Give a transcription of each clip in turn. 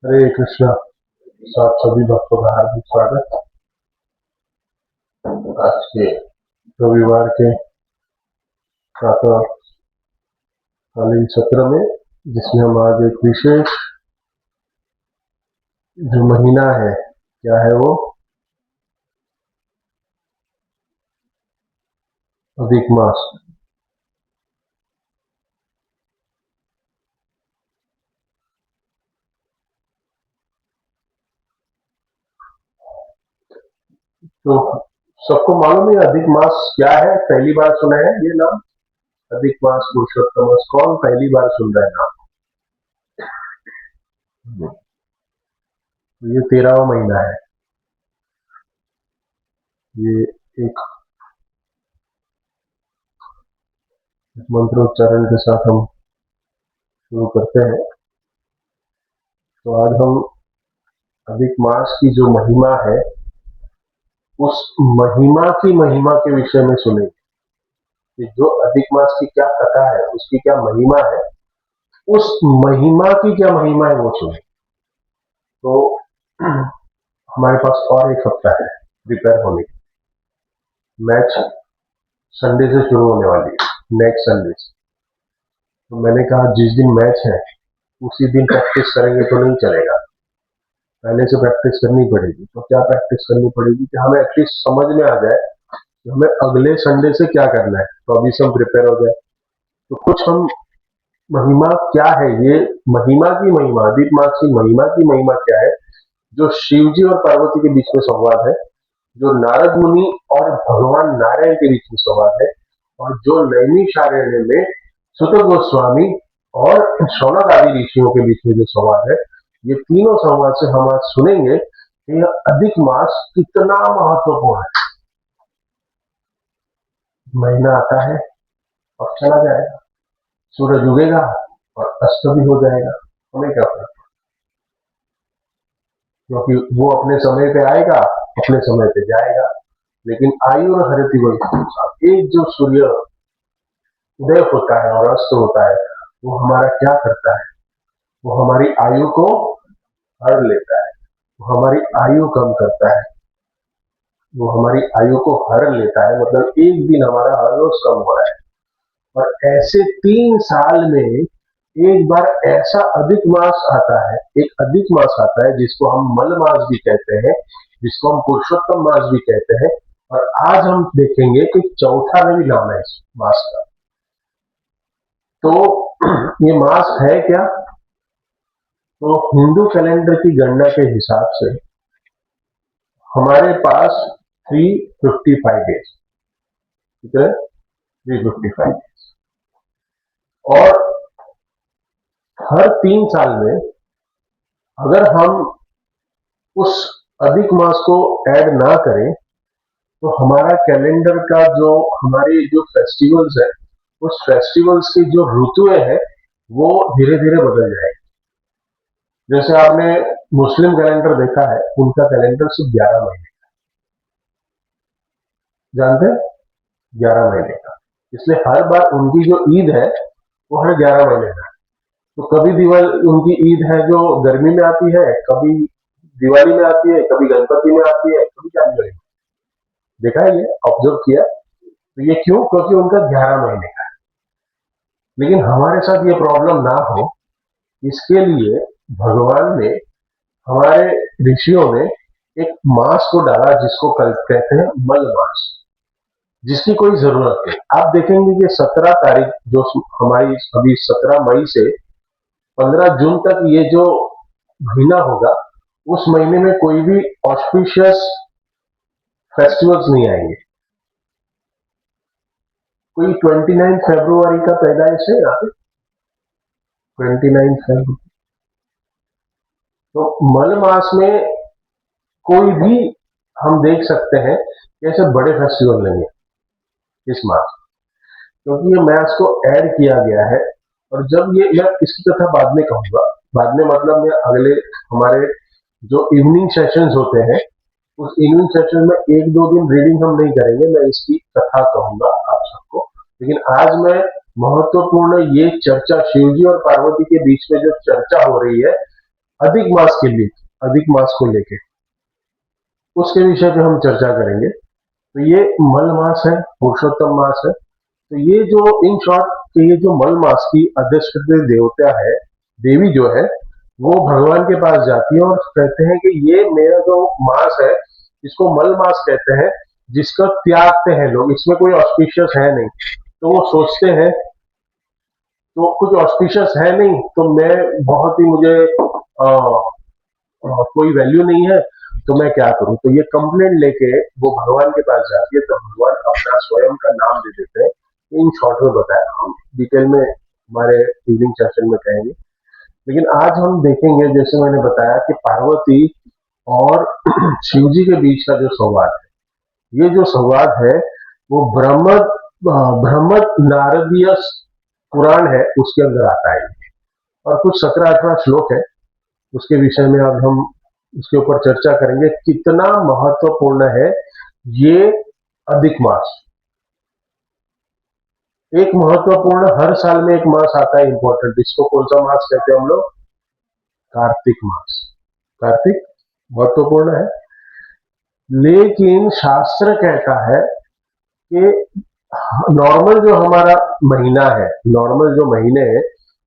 हरे कृष्णा। साथ सभी भक्तों का हार्दिक स्वागत। आज के रविवार के प्रातःकालीन सत्र में, जिसमें हम आज एक विशेष जो महीना है, क्या है वो? अधिक मास। तो सबको मालूम है अधिक मास क्या है? पहली बार सुना है ये नाम? अधिक मास, पुरुषोत्तम मास, कौन पहली बार सुन रहा है नाम? ये 13वां महीना है। ये एक मंत्रोच्चारण के साथ हम शुरू करते हैं। तो आज हम अधिक मास की जो महिमा है, उस महिमा के विषय में सुनेंगे कि जो अधिक मास की क्या कथा है, उसकी क्या महिमा है, उस महिमा की क्या महिमा है वो सुने। तो हमारे पास और एक हफ्ता है प्रिपेयर होने की। मैच संडे से शुरू होने वाली है, नेक्स्ट संडे से। तो मैंने कहा जिस दिन मैच है उसी दिन प्रैक्टिस करेंगे तो नहीं चलेगा, पहले से प्रैक्टिस करनी पड़ेगी। तो क्या प्रैक्टिस करनी पड़ेगी कि हमें एटलीस्ट समझ में आ जाए कि हमें अगले संडे से क्या करना है, तो अभी से हम प्रिपेयर हो जाए। तो कुछ हम महिमा क्या है, ये महिमा की महिमा, अधिक मास की महिमा क्या है? जो शिव जी और पार्वती के बीच में संवाद है, जो नारद मुनि और भगवान नारायण के बीच में संवाद है, और जो नैमिषारण्य में सुत गोस्वामी और शौनक आदि ऋषियों के बीच में जो संवाद है, ये तीनों संवाद से हम आज सुनेंगे कि यह अधिक मास कितना महत्वपूर्ण है। महीना आता है और चला जाएगा, सूरज उगेगा और अस्त भी हो जाएगा, हमें क्या फर्क? क्योंकि वो अपने समय पे आएगा, अपने समय पे जाएगा। लेकिन आयु और हरति वही, एक जो सूर्य उदय होता है और अस्त होता है, वो हमारा क्या करता है? वो हमारी आयु को हर लेता है, वो हमारी आयु कम करता है, वो हमारी आयु को हर लेता है। मतलब एक दिन हमारा हर रोज कम हो रहा है। और ऐसे 3 साल में एक बार ऐसा अधिक मास आता है, एक अधिक मास आता है जिसको हम मल मास भी कहते हैं, जिसको हम पुरुषोत्तम मास भी कहते हैं। और आज हम देखेंगे कि चौथा में भी नाम है इस मास का। तो ये मास है क्या? तो हिंदू कैलेंडर की गणना के हिसाब से हमारे पास 355 डेज, ठीक है, 355 डेज। और हर 3 साल में अगर हम उस अधिक मास को ऐड ना करें, तो हमारा कैलेंडर का जो हमारे जो फेस्टिवल्स है, उस फेस्टिवल्स की जो ऋतुएं हैं, वो धीरे धीरे बदल जाएगी। जैसे आपने मुस्लिम कैलेंडर देखा है, उनका कैलेंडर सिर्फ 11 महीने, जानते हैं, 11 महीने का। इसलिए हर बार उनकी जो ईद है वो हर 11 महीने का। तो कभी दिवाली उनकी ईद है जो गर्मी में आती है, कभी दिवाली में आती है, कभी गणपति में आती है, कभी जनवरी में। देखा है, ये ऑब्जर्व किया? तो ये क्यों? क्योंकि उनका 11 महीने का है। लेकिन हमारे साथ ये प्रॉब्लम ना हो, इसके लिए भगवान ने, हमारे ऋषियों ने एक मास को डाला जिसको कल कहते हैं मल मास, जिसकी कोई जरूरत नहीं। आप देखेंगे कि 17 तारीख जो हमारी अभी 17 मई से 15 जून तक ये जो महीना होगा, उस महीने में कोई भी ऑस्पिशियस फेस्टिवल्स नहीं आएंगे। कोई 29 फरवरी का पैदाइश है यहाँ पे, 29 फरवरी। तो मल मास में कोई भी हम देख सकते हैं कि ऐसे बड़े फेस्टिवल नहीं है इस मास, क्योंकि ये मास को ऐड किया गया है। और जब ये, मैं इसकी कथा बाद में कहूंगा, बाद में मतलब मैं अगले हमारे जो इवनिंग सेशंस होते हैं, उस इवनिंग सेशन में 1-2 दिन रीडिंग हम नहीं करेंगे, मैं इसकी कथा कहूंगा आप सबको। लेकिन आज मैं महत्वपूर्ण ये चर्चा, शिवजी और पार्वती के बीच में जो चर्चा हो रही है, अधिक मास के लिए, अधिक मास को लेके उसके विषय पे हम चर्चा करेंगे। तो ये मल मास है, पुरुषोत्तम मास है। तो ये जो इन शॉर्ट ये जो मल मास की अधिष्ठित देवता है, देवी जो है, वो भगवान के पास जाती है और कहते हैं कि ये मेरा जो मास है, इसको मल मास कहते हैं, जिसका त्यागते हैं लोग, इसमें कोई ऑस्पिशियस है नहीं। तो वो सोचते हैं, तो कुछ ऑस्पिशियस है नहीं, तो मैं बहुत ही मुझे कोई वैल्यू नहीं है, तो मैं क्या करूं। तो ये कंप्लेंट लेके वो भगवान के पास जाती है, तो भगवान अपना स्वयं का नाम दे देते हैं। इन शॉर्ट में बताया, हम डिटेल में हमारे इवनिंग सेशन में कहेंगे। लेकिन आज हम देखेंगे, जैसे मैंने बताया कि पार्वती और शिव जी के बीच का जो संवाद है, ये जो संवाद है वो ब्रह्मद नारदीय पुराण है, उसके अंदर आता है। और कुछ 17-18 श्लोक है, उसके विषय में अब हम उसके ऊपर चर्चा करेंगे, कितना महत्वपूर्ण है ये अधिक मास। एक महत्वपूर्ण, हर साल में एक मास आता है इंपॉर्टेंट, इसको कौन सा मास कहते हैं हम लोग? कार्तिक मास। कार्तिक महत्वपूर्ण है, लेकिन शास्त्र कहता है कि नॉर्मल जो हमारा महीना है, नॉर्मल जो महीने हैं,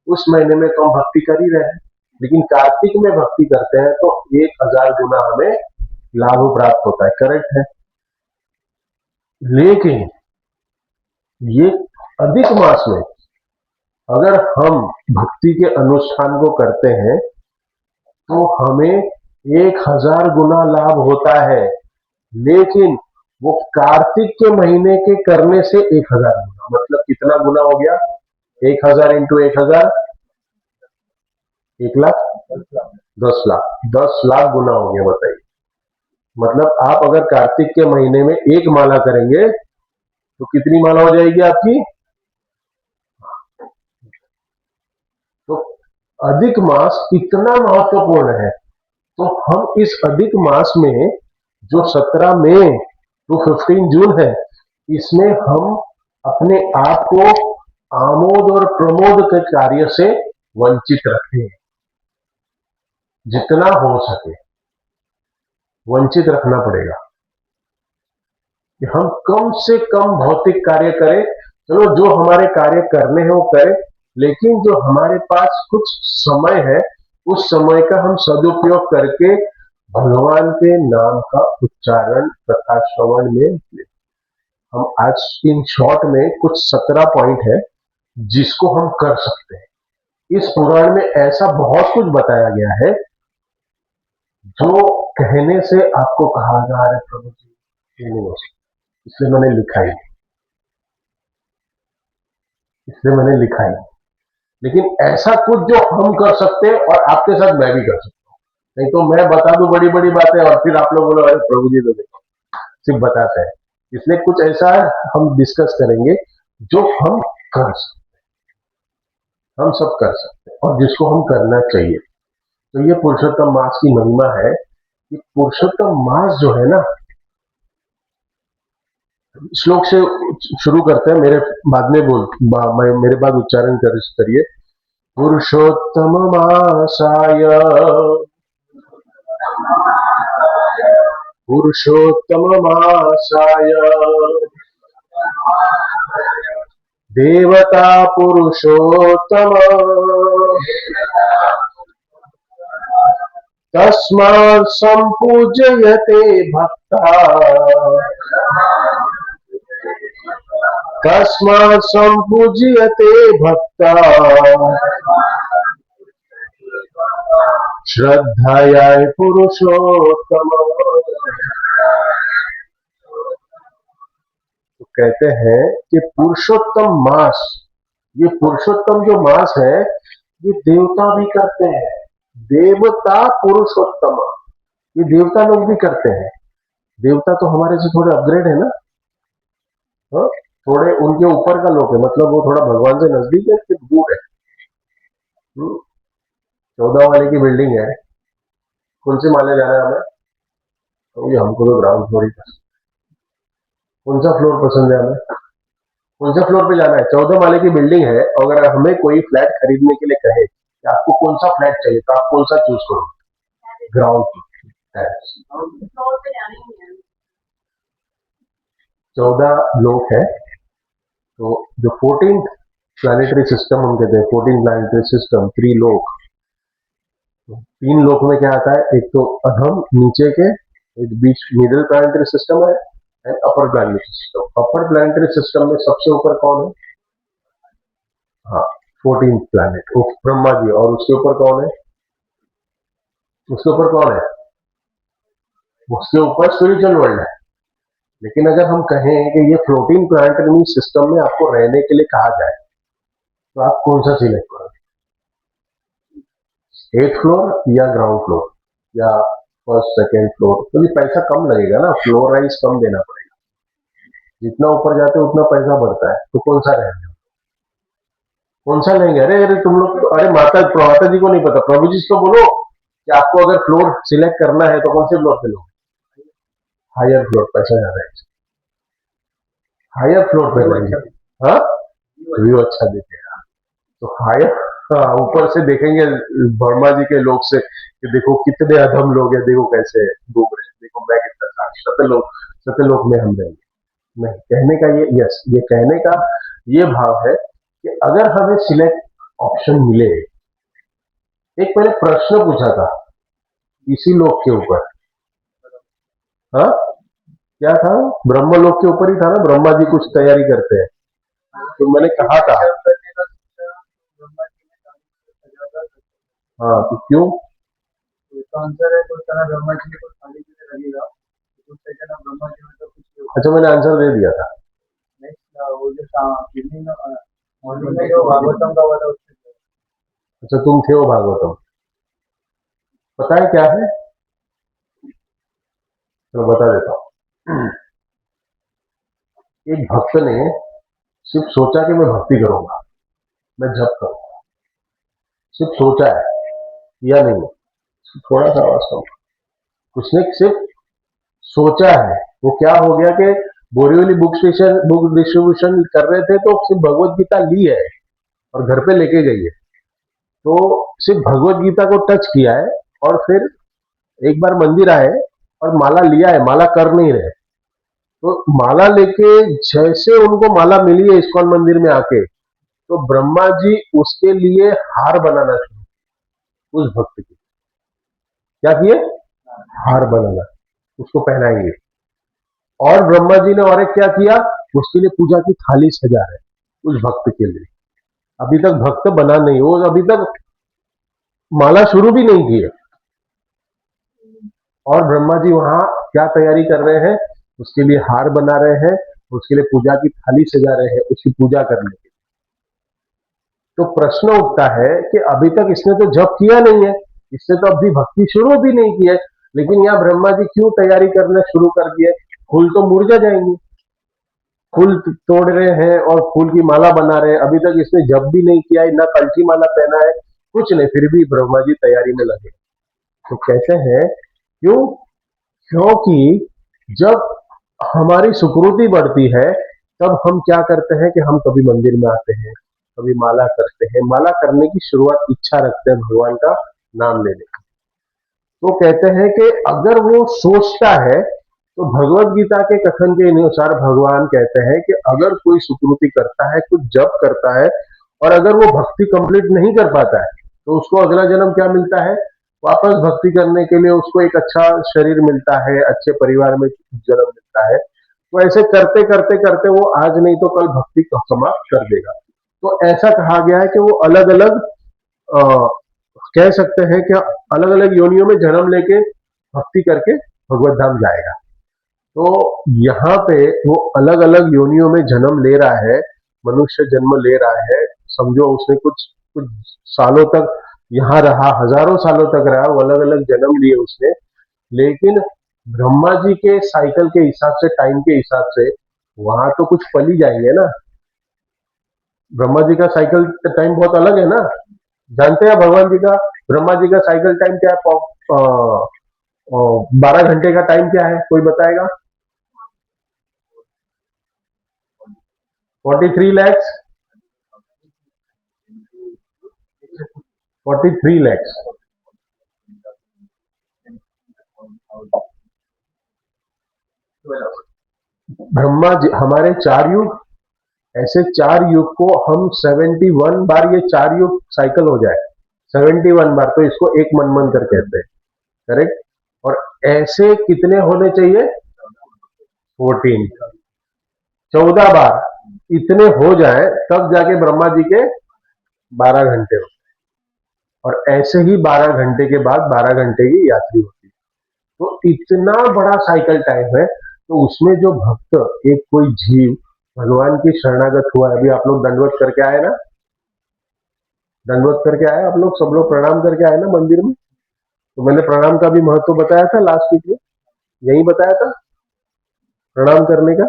उस महीने में तो हम भक्ति कर ही रहे हैं, लेकिन कार्तिक में भक्ति करते हैं तो 1000 गुना हमें लाभ प्राप्त होता है। करेक्ट है। लेकिन ये अधिक मास में अगर हम भक्ति के अनुष्ठान को करते हैं तो हमें 1000 गुना लाभ होता है। लेकिन वो कार्तिक के महीने के करने से 1000 गुना, मतलब कितना गुना हो गया? 1000 इंटू 1000, 1,00,000, 10,00,000, 10,00,000 गुना हो गया। बताइए, मतलब आप अगर कार्तिक के महीने में एक माला करेंगे तो कितनी माला हो जाएगी आपकी? तो अधिक मास इतना महत्वपूर्ण है। तो हम इस अधिक मास में जो 17 मई टू 15 जून है, इसमें हम अपने आप को आमोद और प्रमोद के कार्य से वंचित रखें, जितना हो सके वंचित रखना पड़ेगा कि हम कम से कम भौतिक कार्य करें। चलो, जो हमारे कार्य करने हैं वो करें, लेकिन जो हमारे पास कुछ समय है, उस समय का हम सदुपयोग करके भगवान के नाम का उच्चारण तथा श्रवण में लें। हम आज इन शॉर्ट में कुछ 17 पॉइंट है जिसको हम कर सकते हैं। इस पुराण में ऐसा बहुत कुछ बताया गया है जो कहने से आपको कहा जा रहा है प्रभु जी ये नहीं हो सकता, इसलिए मैंने लिखा ही, इसलिए मैंने लिखा ही। लेकिन ऐसा कुछ जो हम कर सकते हैं और आपके साथ मैं भी कर सकता हूँ। नहीं तो मैं बता दूं बड़ी बड़ी बातें और फिर आप लोग बोलो अरे प्रभु जी तो देखो सिर्फ बताते हैं। इसलिए कुछ ऐसा हम डिस्कस करेंगे जो हम कर सकते, हम सब कर सकते हैं और जिसको हम करना चाहिए। तो ये पुरुषोत्तम मास की महिमा है। कि पुरुषोत्तम मास जो है ना, श्लोक से शुरू करते हैं, मेरे बाद में मेरे बाद उच्चारण करिए। पुरुषोत्तम मासाय, पुरुषोत्तम मासाय देवता पुरुषोत्तम तस्मात् संपूज्यते भक्ता, तस्मात् संपूज्यते भक्ता श्रद्धया पुरुषोत्तम। तो कहते हैं कि पुरुषोत्तम मास, ये पुरुषोत्तम जो मास है ये देवता भी करते हैं। देवता पुरुषोत्तम, ये देवता लोग भी करते हैं। देवता तो हमारे से थोड़े अपग्रेड है ना, हाँ? थोड़े उनके ऊपर का लोग है, मतलब वो थोड़ा भगवान से नजदीक है फिर दूर है। 14 वाले की बिल्डिंग है, कौन से माले जाना है हमें? तो ये हमको तो ग्राउंड फ्लोर ही पसंद। कौन सा फ्लोर पसंद है हमें? कौन सा फ्लोर पे जाना है? 14 माले की बिल्डिंग है, अगर हमें कोई फ्लैट खरीदने के लिए कहे कि आपको कौन सा फ्लैट चाहिए, तो आप कौन सा चूज करो? Ground floor. 14 लोक है। तो जो 14th प्लानिटरी सिस्टम हम कहते हैं, 14 प्लानिटरी सिस्टम, 3 लोक। 3 लोक में क्या आता है? एक तो अधम नीचे के, एक बीच मिडिल प्लानिटरी सिस्टम है, and upper planetary system. Upper planetary system में सबसे ऊपर कौन है? हाँ, 14th प्लैनेट ब्रह्मा जी। और उसके ऊपर कौन है? उसके ऊपर कौन है? उसके ऊपर स्पिरिचुअल वर्ल्ड है। लेकिन अगर हम कहें कि ये फ्लोटिंग प्लानिटरी सिस्टम में आपको रहने के लिए कहा जाए, तो आप कौन सा सिलेक्ट करोगे? 8th फ्लोर या ग्राउंड फ्लोर या फर्स्ट सेकेंड फ्लोर? क्योंकि पैसा कम लगेगा ना, फ्लोर वाइज कम देना पड़ेगा। जितना ऊपर जाते हैं उतना पैसा बढ़ता है। तो कौन सा रहेंगे? कौन सा लेंगे? अरे अरे तुम लोग, अरे माता जी को नहीं पता? प्रभु जी को बोलो कि आपको अगर फ्लोर सिलेक्ट करना है तो कौन से फ्लोर पे लो? हायर फ्लोर, पैसा ज्यादा है। हायर फ्लोर पे लेंगे। हाँ, व्यू अच्छा दिखेगा तो हायर। हाँ, ऊपर से देखेंगे वर्मा जी के लोग से कि देखो कितने अधम लोग हैं, देखो कैसे घूम रहे हैं, देखो मैं कितना शांत। सत्यलोक में हम रहेंगे। नहीं, कहने का ये, यस, ये कहने का ये भाव है कि अगर हमें सिलेक्ट ऑप्शन मिले। एक मैंने प्रश्न पूछा था इसी लोक के ऊपर। हाँ, क्या था? ब्रह्मलोक के ऊपर ही था ना, ब्रह्मा जी कुछ तैयारी करते हैं। तो मैंने कहा था, हाँ, तो क्यों? इसका आंसर है, कुछ तरह ब्रह्मा जी को खाली से लगेगा, कुछ सेकंड अब ब्रह्मा जी में तो कुछ। अच्छा, मैंने आंसर दे दिया था। नेक्स्ट वो जो इवनिंग मॉर्निंग में जो भागवतम का हुआ था उससे। अच्छा, तुम थे वो भागवतम? पता है क्या है? चलो बता देता हूँ। एक भक्त ने सिर्फ सोचा कि मैं भक्ति करूंगा, मैं जप करूंगा। सिर्फ सोचा है, या नहीं? थोड़ा सा आवाज कम। उसने सिर्फ सोचा है। वो क्या हो गया कि बोरीवली बुक डिस्ट्रीब्यूशन कर रहे थे, तो सिर्फ भगवत गीता ली है और घर पे लेके गई है। तो सिर्फ भगवत गीता को टच किया है, और फिर एक बार मंदिर आए और माला लिया है, माला कर नहीं रहे। तो माला लेके जैसे उनको माला मिली है इस्कॉन मंदिर में आके, तो ब्रह्मा जी उसके लिए हार बनाना शुरू, उस भक्त की। क्या किए? हार बनाना, उसको पहनाएंगे। और ब्रह्मा जी ने और एक क्या किया? उसके लिए पूजा की थाली सजा रहे उस भक्त के लिए। अभी तक भक्त बना नहीं, वो अभी तक माला शुरू भी नहीं की है। और ब्रह्मा जी वहां क्या तैयारी कर रहे हैं? उसके लिए हार बना रहे हैं, उसके लिए पूजा की थाली सजा रहे हैं, उसकी पूजा करने के लिए। तो प्रश्न उठता है कि अभी तक इसने तो जप किया नहीं है, इसने तो अभी भक्ति शुरू भी नहीं की है, लेकिन यहाँ ब्रह्मा जी क्यों तैयारी करना शुरू कर दिए? फूल तो मुरझा जाएंगे। फूल तोड़ रहे हैं और फूल की माला बना रहे हैं, अभी तक इसने जप भी नहीं किया है, ना कल्टी माला पहना है, कुछ नहीं, फिर भी ब्रह्मा जी तैयारी में लगे। तो कहते हैं क्यों? क्योंकि जब हमारी सुकृति बढ़ती है, तब हम क्या करते हैं कि हम कभी मंदिर में आते हैं, कभी माला करते हैं। माला करने की शुरुआत इच्छा रखते हैं भगवान का नाम लेने की। तो कहते हैं कि अगर वो सोचता है, तो भगवत गीता के कथन के अनुसार भगवान कहते हैं कि अगर कोई सुकृति करता है, कुछ जप करता है, और अगर वो भक्ति कंप्लीट नहीं कर पाता है, तो उसको अगला जन्म क्या मिलता है? वापस भक्ति करने के लिए उसको एक अच्छा शरीर मिलता है, अच्छे परिवार में जन्म मिलता है। तो ऐसे करते करते करते वो आज नहीं तो कल भक्ति को समाप्त कर देगा। तो ऐसा कहा गया है कि वो अलग अलग, कह सकते हैं कि अलग अलग योनियों में जन्म लेके भक्ति करके भगवत धाम जाएगा। तो यहाँ पे वो अलग अलग योनियों में जन्म ले रहा है, मनुष्य जन्म ले रहा है। समझो उसने कुछ कुछ सालों तक यहाँ रहा, हजारों सालों तक रहा, वो अलग अलग जन्म लिए उसने। लेकिन ब्रह्मा जी के साइकिल के हिसाब से, टाइम के हिसाब से, वहां तो कुछ पल ही जाएंगे ना। ब्रह्मा जी का साइकिल टाइम बहुत अलग है ना। जानते हैं भगवान जी का, ब्रह्मा जी का साइकिल टाइम क्या है? 12 घंटे का टाइम क्या है, कोई बताएगा? 43 लैक्स 43 lakhs। ब्रह्मा जी हमारे 4 युग, ऐसे 4 युग को हम 71 बार, ये 4 युग साइकिल हो जाए 71 बार, तो इसको एक मनमंत्र कहते हैं। करेक्ट। और ऐसे कितने होने चाहिए? 14, 14 बार इतने हो जाए तब जाके ब्रह्मा जी के 12 घंटे हो। और ऐसे ही 12 घंटे के बाद 12 घंटे की यात्री होती है। तो इतना बड़ा साइकिल टाइम है, तो उसमें जो भक्त, एक कोई जीव भगवान की शरणागत हुआ है, अभी आप लोग दंडवत करके आए ना, दंडवत करके आए आप लोग, सब लोग प्रणाम करके आए ना मंदिर में। तो मैंने प्रणाम का भी महत्व बताया था लास्ट वीक में, यही बताया था प्रणाम करने का।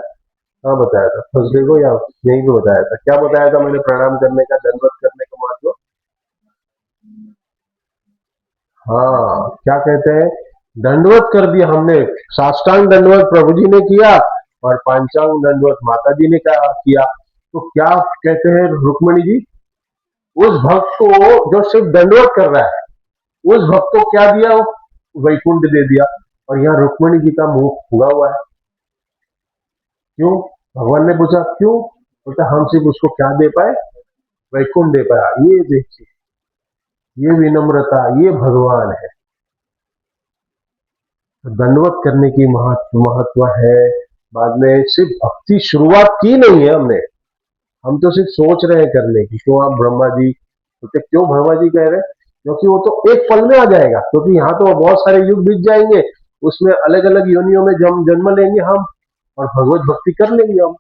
हाँ बताया था, थर्सडे को या यहीं पे बताया था। क्या बताया था मैंने प्रणाम करने का, दंडवत करने का महत्व? हाँ, क्या कहते हैं, दंडवत कर दिया हमने, साष्टांग दंडवत प्रभु जी ने किया और पांचांग दंडवत माता जी ने किया। तो क्या कहते हैं रुक्मणी जी, उस भक्त को जो सिर्फ दंडवत कर रहा है, उस भक्त को क्या दिया? वैकुंठ दे दिया। और यहाँ रुक्मणी जी का मुंह फुगा हुआ है। क्यों? भगवान ने पूछा क्यों? बोलता हम सिर्फ उसको क्या दे पाए? वैकुंठ दे पाया। ये देखिए, ये विनम्रता, ये भगवान है। दंडवत करने की महत्व है। बाद में सिर्फ भक्ति शुरुआत की नहीं है हमने, हम तो सिर्फ सोच रहे हैं करने की। क्यों आप ब्रह्मा जी बोलते, क्यों ब्रह्मा जी कह रहे हैं? क्योंकि वो तो एक पल में आ जाएगा, क्योंकि यहाँ तो बहुत सारे युग बीत जाएंगे, उसमें अलग अलग योनियों में जन्म लेंगे हम, और भगवत भक्ति कर लेंगे हम,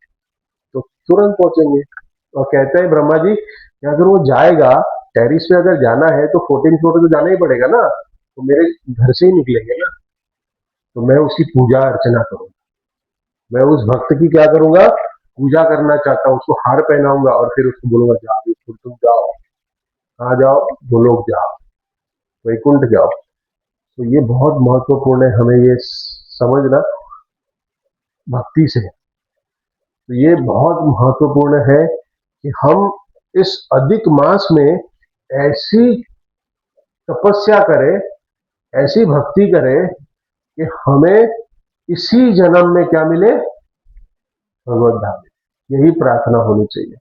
तो तुरंत पहुंचेंगे। और कहते हैं ब्रह्मा जी कि अगर वो जाएगा टेरिस पे, अगर जाना है तो 14 फ्लोर पे तो जाना ही पड़ेगा ना, तो मेरे घर से ही निकलेंगे ना, तो मैं उसकी पूजा अर्चना करूंगा। मैं उस भक्त की क्या करूंगा? पूजा करना चाहता हूँ, उसको हार पहनाऊंगा और फिर उसको बोलूंगा जाओ, तुम जाओ, कहाँ जाओ? गोलोक जाओ, वैकुंठ जाओ। तो ये बहुत महत्वपूर्ण है हमें ये समझना भक्ति से। तो ये बहुत महत्वपूर्ण है कि हम इस अधिक मास में ऐसी तपस्या करें, ऐसी भक्ति करें कि हमें इसी जन्म में क्या मिले? भगवत धाम। यही प्रार्थना होनी चाहिए।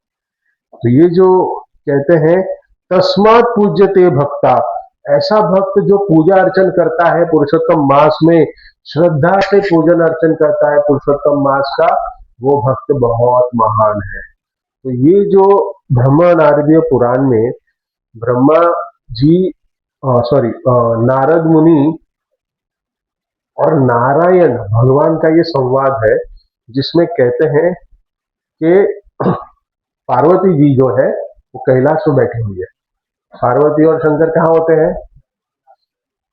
तो ये जो कहते हैं, तस्मात् पूज्यते भक्ता, ऐसा भक्त जो पूजा अर्चन करता है पुरुषोत्तम मास में, श्रद्धा से पूजन अर्चन करता है पुरुषोत्तम मास का, वो भक्त बहुत महान है। तो ये जो ब्रह्मा नारदीय पुराण में ब्रह्मा जी, सॉरी, नारद मुनि और नारायण भगवान का ये संवाद है, जिसमें कहते हैं कि पार्वती जी जो है वो कैलाश में बैठी हुई है। पार्वती और शंकर कहाँ होते हैं?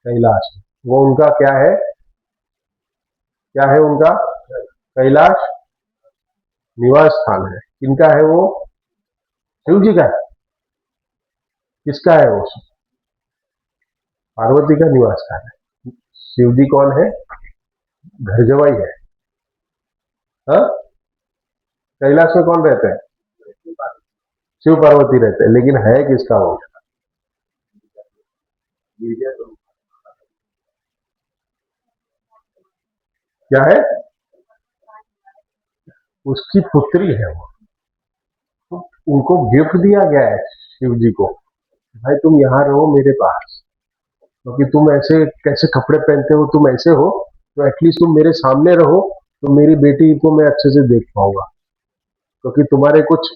कैलाश में। वो उनका क्या है? क्या है उनका? कैलाश निवास स्थान है। किनका है वो? शिव जी का है। किसका है वो? पार्वती का निवास स्थान है। शिव जी कौन है? घर जवाई है। हाँ? कैलाश में कौन रहते हैं? शिव पार्वती रहते हैं, लेकिन है किसका वो? क्या है? उसकी पुत्री है वो। तो उनको गिफ्ट दिया गया है शिव जी को, भाई तुम यहाँ रहो मेरे पास, क्योंकि तुम ऐसे कैसे कपड़े पहनते हो, तुम ऐसे हो, तो एटलीस्ट तुम मेरे सामने रहो, तो मेरी बेटी को मैं अच्छे से देख पाऊंगा। क्योंकि तुम्हारे कुछ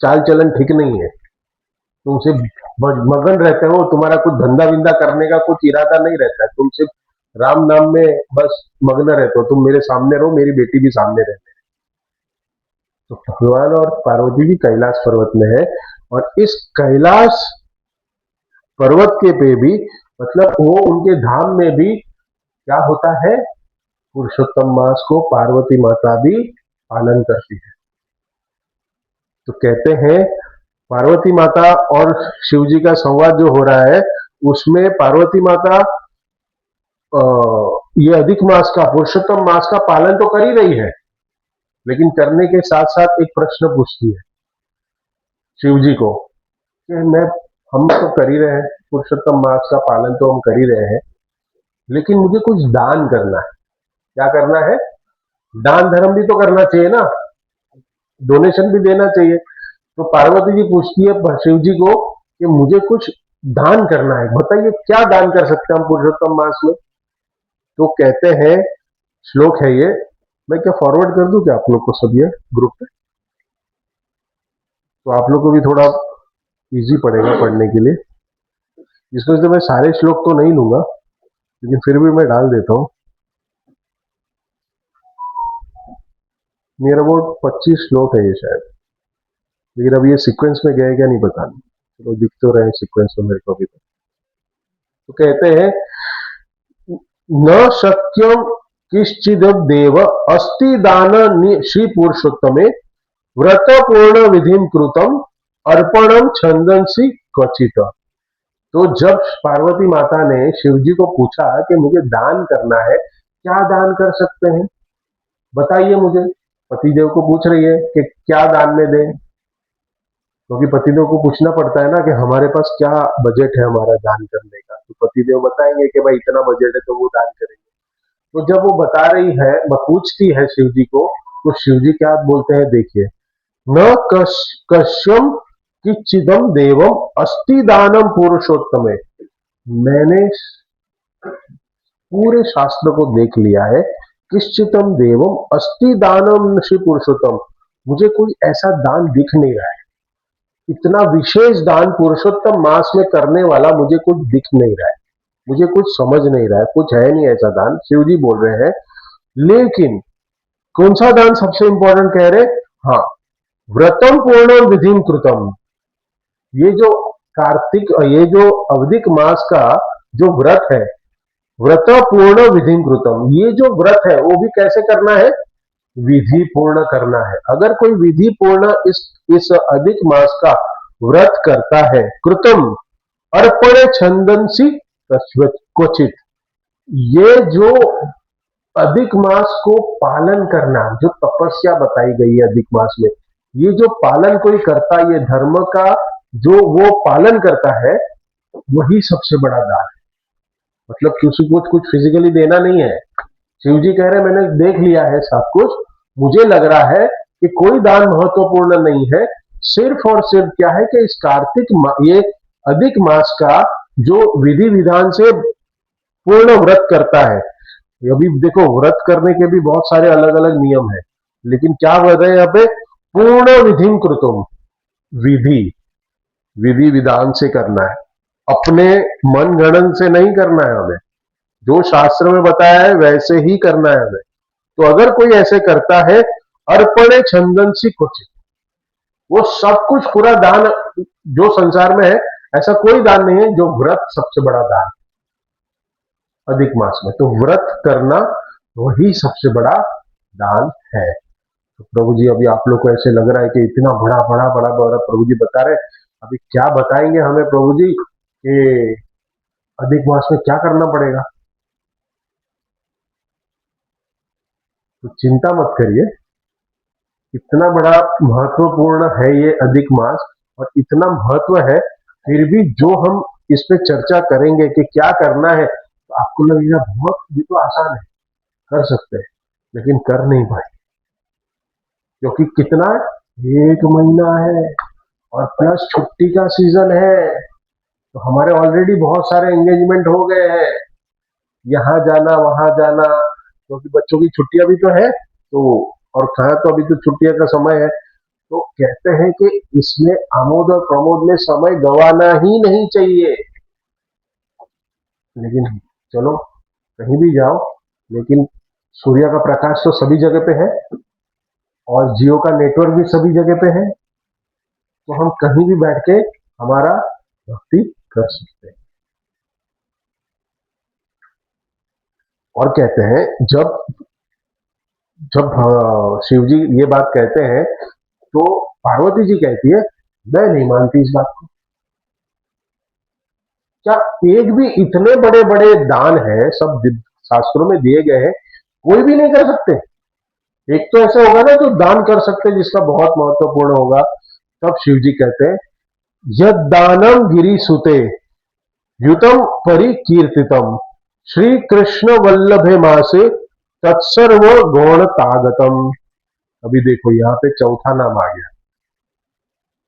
चाल चलन ठीक नहीं है, तुम सिर्फ मगन रहते हो, तुम्हारा कुछ धंधा विंदा करने का कुछ इरादा नहीं रहता है, तुम सिर्फ राम नाम में बस मग्न रहते हो। तुम मेरे सामने रहो, मेरी बेटी भी सामने रहती है। तो भगवान और पार्वती जी कैलाश पर्वत में है, और इस कैलाश पर्वत के पे भी, मतलब वो उनके धाम में भी क्या होता है? पुरुषोत्तम मास को पार्वती माता भी पालन करती है। तो कहते हैं पार्वती माता और शिव जी का संवाद जो हो रहा है, उसमें पार्वती माता ये अधिक मास का, पुरुषोत्तम मास का पालन तो कर ही रही है, लेकिन करने के साथ साथ एक प्रश्न पूछती है शिव जी को कि मैं हम तो कर ही रहे हैं, पुरुषोत्तम मास का पालन तो हम कर ही रहे हैं, लेकिन मुझे कुछ दान करना है। क्या करना है? दान धर्म भी तो करना चाहिए ना, डोनेशन भी देना चाहिए। तो पार्वती जी पूछती है शिव जी को कि मुझे कुछ दान करना है, बताइए क्या दान कर सकते हैं हम पुरुषोत्तम मास में। तो कहते हैं, श्लोक है ये, मैं क्या फॉरवर्ड कर दूं क्या आप लोग को सब ये ग्रुप पे, तो आप लोग को भी थोड़ा इजी पड़ेगा पढ़ने के लिए। इसमें से मैं सारे श्लोक तो नहीं लूंगा, लेकिन फिर भी मैं डाल देता हूँ। नियर अबाउट 25 श्लोक है ये शायद, लेकिन अब ये सीक्वेंस में गए क्या नहीं पता नहीं, चलो दिख तो रहे सीक्वेंस में मेरे को अभी तक। तो कहते हैं, न शक्यम किश्चिद देव अस्ति दान श्री पुरुषोत्तमे व्रत पूर्ण विधिम कृतम अर्पणम छंदंसी क्वचित। तो जब पार्वती माता ने शिव जी को पूछा कि मुझे दान करना है, क्या दान कर सकते हैं बताइए मुझे, पतिदेव को पूछ रही है कि क्या दान में दें, क्योंकि पतिदेव को पूछना पड़ता है ना कि हमारे पास क्या बजट है हमारा दान करने का, तो पतिदेव बताएंगे कि भाई इतना बजट है तो वो दान करेंगे। तो जब वो बता रही है, पूछती है शिव जी को, तो शिव जी क्या बोलते हैं देखिए, न कश्यम किच्चिदम देवम अस्ति दानम पुरुषोत्तमे। मैंने पूरे शास्त्र को देख लिया है, किश्चितम देवम अस्ति दानम श्री पुरुषोत्तम, मुझे कोई ऐसा दान दिख नहीं रहा है, इतना विशेष दान पुरुषोत्तम मास में करने वाला मुझे कुछ दिख नहीं रहा है, मुझे कुछ समझ नहीं रहा है, कुछ है नहीं ऐसा दान। शिव जी बोल रहे हैं, लेकिन कौन सा दान सबसे इंपॉर्टेंट कह रहे? हाँ, व्रतम पूर्ण विधिम कृतम। ये जो कार्तिक, ये जो अवधिक मास का जो व्रत है, व्रत पूर्ण विधिम कृतम, ये जो व्रत है वो भी कैसे करना है? विधि पूर्ण करना है। अगर कोई विधि पूर्ण इस अधिक मास का व्रत करता है, कृतम अर्पण छंदंसी क्वचित, ये जो अधिक मास को पालन करना, जो तपस्या बताई गई है अधिक मास में, ये जो पालन कोई करता, ये धर्म का जो वो पालन करता है, वही सबसे बड़ा दान है। मतलब किसी को कुछ फिजिकली देना नहीं है। शिव जी कह रहे हैं मैंने देख लिया है सब कुछ, मुझे लग रहा है कि कोई दान महत्वपूर्ण नहीं है, सिर्फ और सिर्फ क्या है कि इस ये अधिक मास का जो विधि विधान से पूर्ण व्रत करता है। अभी देखो व्रत करने के भी बहुत सारे अलग अलग नियम है, लेकिन क्या बोल रहे हैं यहाँ पे? पूर्ण विधिम कृतम, विधि विधि विधान से करना है, अपने मन गणन से नहीं करना है हमें, जो शास्त्र में बताया है वैसे ही करना है हमें। तो अगर कोई ऐसे करता है, अर्पणे छंदंसी कुछ, वो सब कुछ पूरा दान जो संसार में है, ऐसा कोई दान नहीं है जो व्रत सबसे बड़ा दान अधिक मास में, तो व्रत करना वही सबसे बड़ा दान है। तो प्रभु जी अभी आप लोग को ऐसे लग रहा है कि इतना बड़ा बड़ा बड़ा बड़ा प्रभु जी बता रहे, अभी क्या बताएंगे हमें प्रभु जी कि अधिक मास में क्या करना पड़ेगा? तो चिंता मत करिए, इतना बड़ा महत्वपूर्ण है ये अधिक मास, और इतना महत्व है, फिर भी जो हम इस पे चर्चा करेंगे कि क्या करना है, तो आपको लगेगा बहुत ये तो आसान है, कर सकते हैं, लेकिन कर नहीं पाए, क्योंकि कितना, 1 महीना है और प्लस छुट्टी का सीजन है, तो हमारे ऑलरेडी बहुत सारे एंगेजमेंट हो गए हैं, यहाँ जाना वहां जाना, क्योंकि बच्चों की छुट्टियां भी तो है, तो और कहा तो अभी तो छुट्टियां का समय है। तो कहते हैं कि इसमें आमोद और प्रमोद में समय गंवाना ही नहीं चाहिए। लेकिन चलो कहीं भी जाओ, लेकिन सूर्य का प्रकाश तो सभी जगह पे है और जियो का नेटवर्क भी सभी जगह पे है, तो हम कहीं भी बैठ के हमारा भक्ति कर सकते हैं। और कहते हैं जब जब शिव जी ये बात कहते हैं, तो पार्वती जी कहती है मैं नहीं मानती इस बात को। क्या एक भी इतने बड़े बड़े दान है, सब शास्त्रों में दिए गए हैं, कोई भी नहीं कर सकते? एक तो ऐसा होगा ना जो दान कर सकते जिसका बहुत महत्वपूर्ण होगा। तब शिव जी कहते हैं यद्दानं गिरिसुते युतम परिकीर्तितम श्री कृष्ण वल्लभे मासे तत्सर्व गौण तागतम। अभी देखो यहाँ पे चौथा नाम आ गया।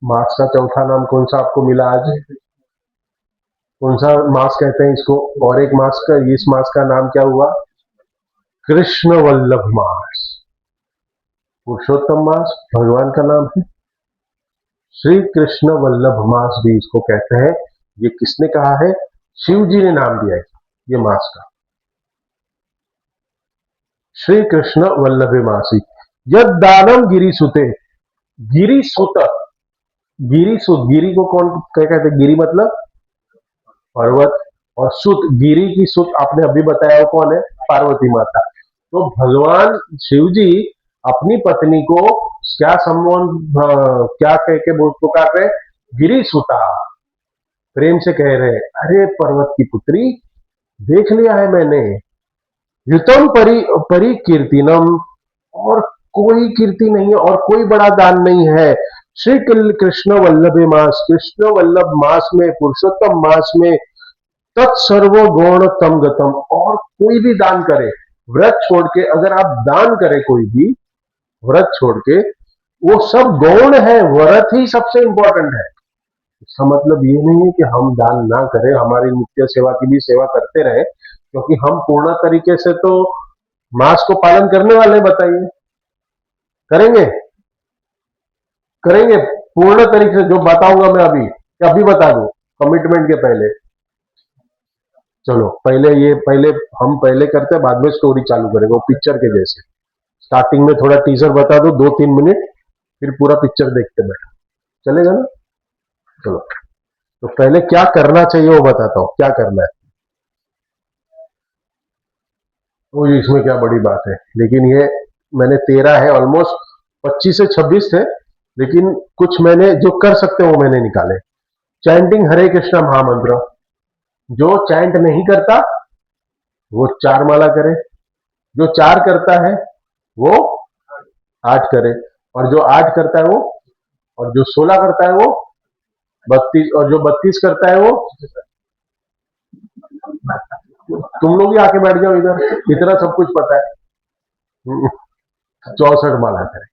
मास का चौथा नाम कौन सा आपको मिला आज? कौन सा मास कहते हैं इसको? और एक मास का, इस मास का नाम क्या हुआ? कृष्ण वल्लभ मास। पुरुषोत्तम मास भगवान का नाम है। श्री कृष्ण वल्लभ मास भी इसको कहते हैं। ये किसने कहा है? शिव जी ने नाम दिया है ये मास का, श्री कृष्ण वल्लभे मासी। यद दानम गिरिसुते, गिरिसुत, गिरिसुत, गिरी को कौन क्या कहते हैं? गिरी मतलब पर्वत, और सुत, गिरी की सुत आपने अभी बताया वो कौन है? पार्वती माता। तो भगवान शिव जी अपनी पत्नी को क्या संबोधन, क्या कह के पुकार रहे? गिरी सुता। प्रेम से कह रहे, अरे पर्वत की पुत्री, देख लिया है मैंने। युतम परी कीर्तिनम, और कोई कीर्ति नहीं है और कोई बड़ा दान नहीं है श्री कृष्ण वल्लभे मास, कृष्ण वल्लभ मास में, पुरुषोत्तम मास में, तत्सर्व गौण तम गतम। और कोई भी दान करे, व्रत छोड़ के अगर आप दान करें, कोई भी व्रत छोड़ के, वो सब गौण है, व्रत ही सबसे इंपॉर्टेंट है। इसका मतलब ये नहीं है कि हम दान ना करें, हमारी नित्य सेवा की भी सेवा करते रहे, क्योंकि हम पूर्ण तरीके से तो मास को पालन करने वाले, बताइए करेंगे? करेंगे पूर्ण तरीके से? जो बताऊंगा मैं अभी, क्या अभी बता दूं कमिटमेंट के पहले? चलो पहले ये, पहले हम पहले करते हैं, बाद में स्टोरी चालू करेंगे, वो पिक्चर के जैसे। स्टार्टिंग में थोड़ा टीजर बता दो 2-3 मिनट, फिर पूरा पिक्चर देखते बैठो, चलेगा ना? चलो, तो पहले क्या करना चाहिए वो बताता हूं, क्या करना है। तो इसमें क्या बड़ी बात है, लेकिन ये मैंने 13 है, ऑलमोस्ट 25 से 26 थे, लेकिन कुछ मैंने जो कर सकते हैं वो मैंने निकाले। चैंटिंग हरे कृष्णा महामंत्र, जो चैंट नहीं करता वो 4 माला करे, जो 4 करता है वो 8 करे, और जो 8 करता है वो, और जो 16 करता है वो 32, और जो 32 करता है वो, तुम लोग ही आके बैठ जाओ इधर, इतना सब कुछ पता है। 64 माला करे।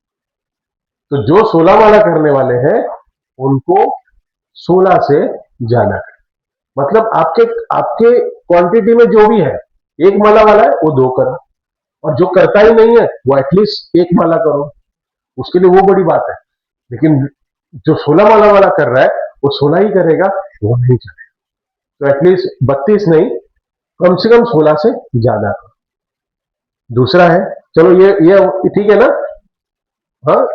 तो जो 16 माला करने वाले हैं उनको 16 से जाना है। मतलब आपके आपके क्वांटिटी में जो भी है, 1 माला वाला है वो 2 करो, और जो करता ही नहीं है वो एटलीस्ट 1 माला करो, उसके लिए वो बड़ी बात है। लेकिन जो 16 माला वाला कर रहा है वो 16 ही करेगा, वो नहीं चलेगा। तो एटलीस्ट 32 नहीं, कम से कम 16 से ज्यादा करो। दूसरा है, चलो ये ठीक है ना? हाँ,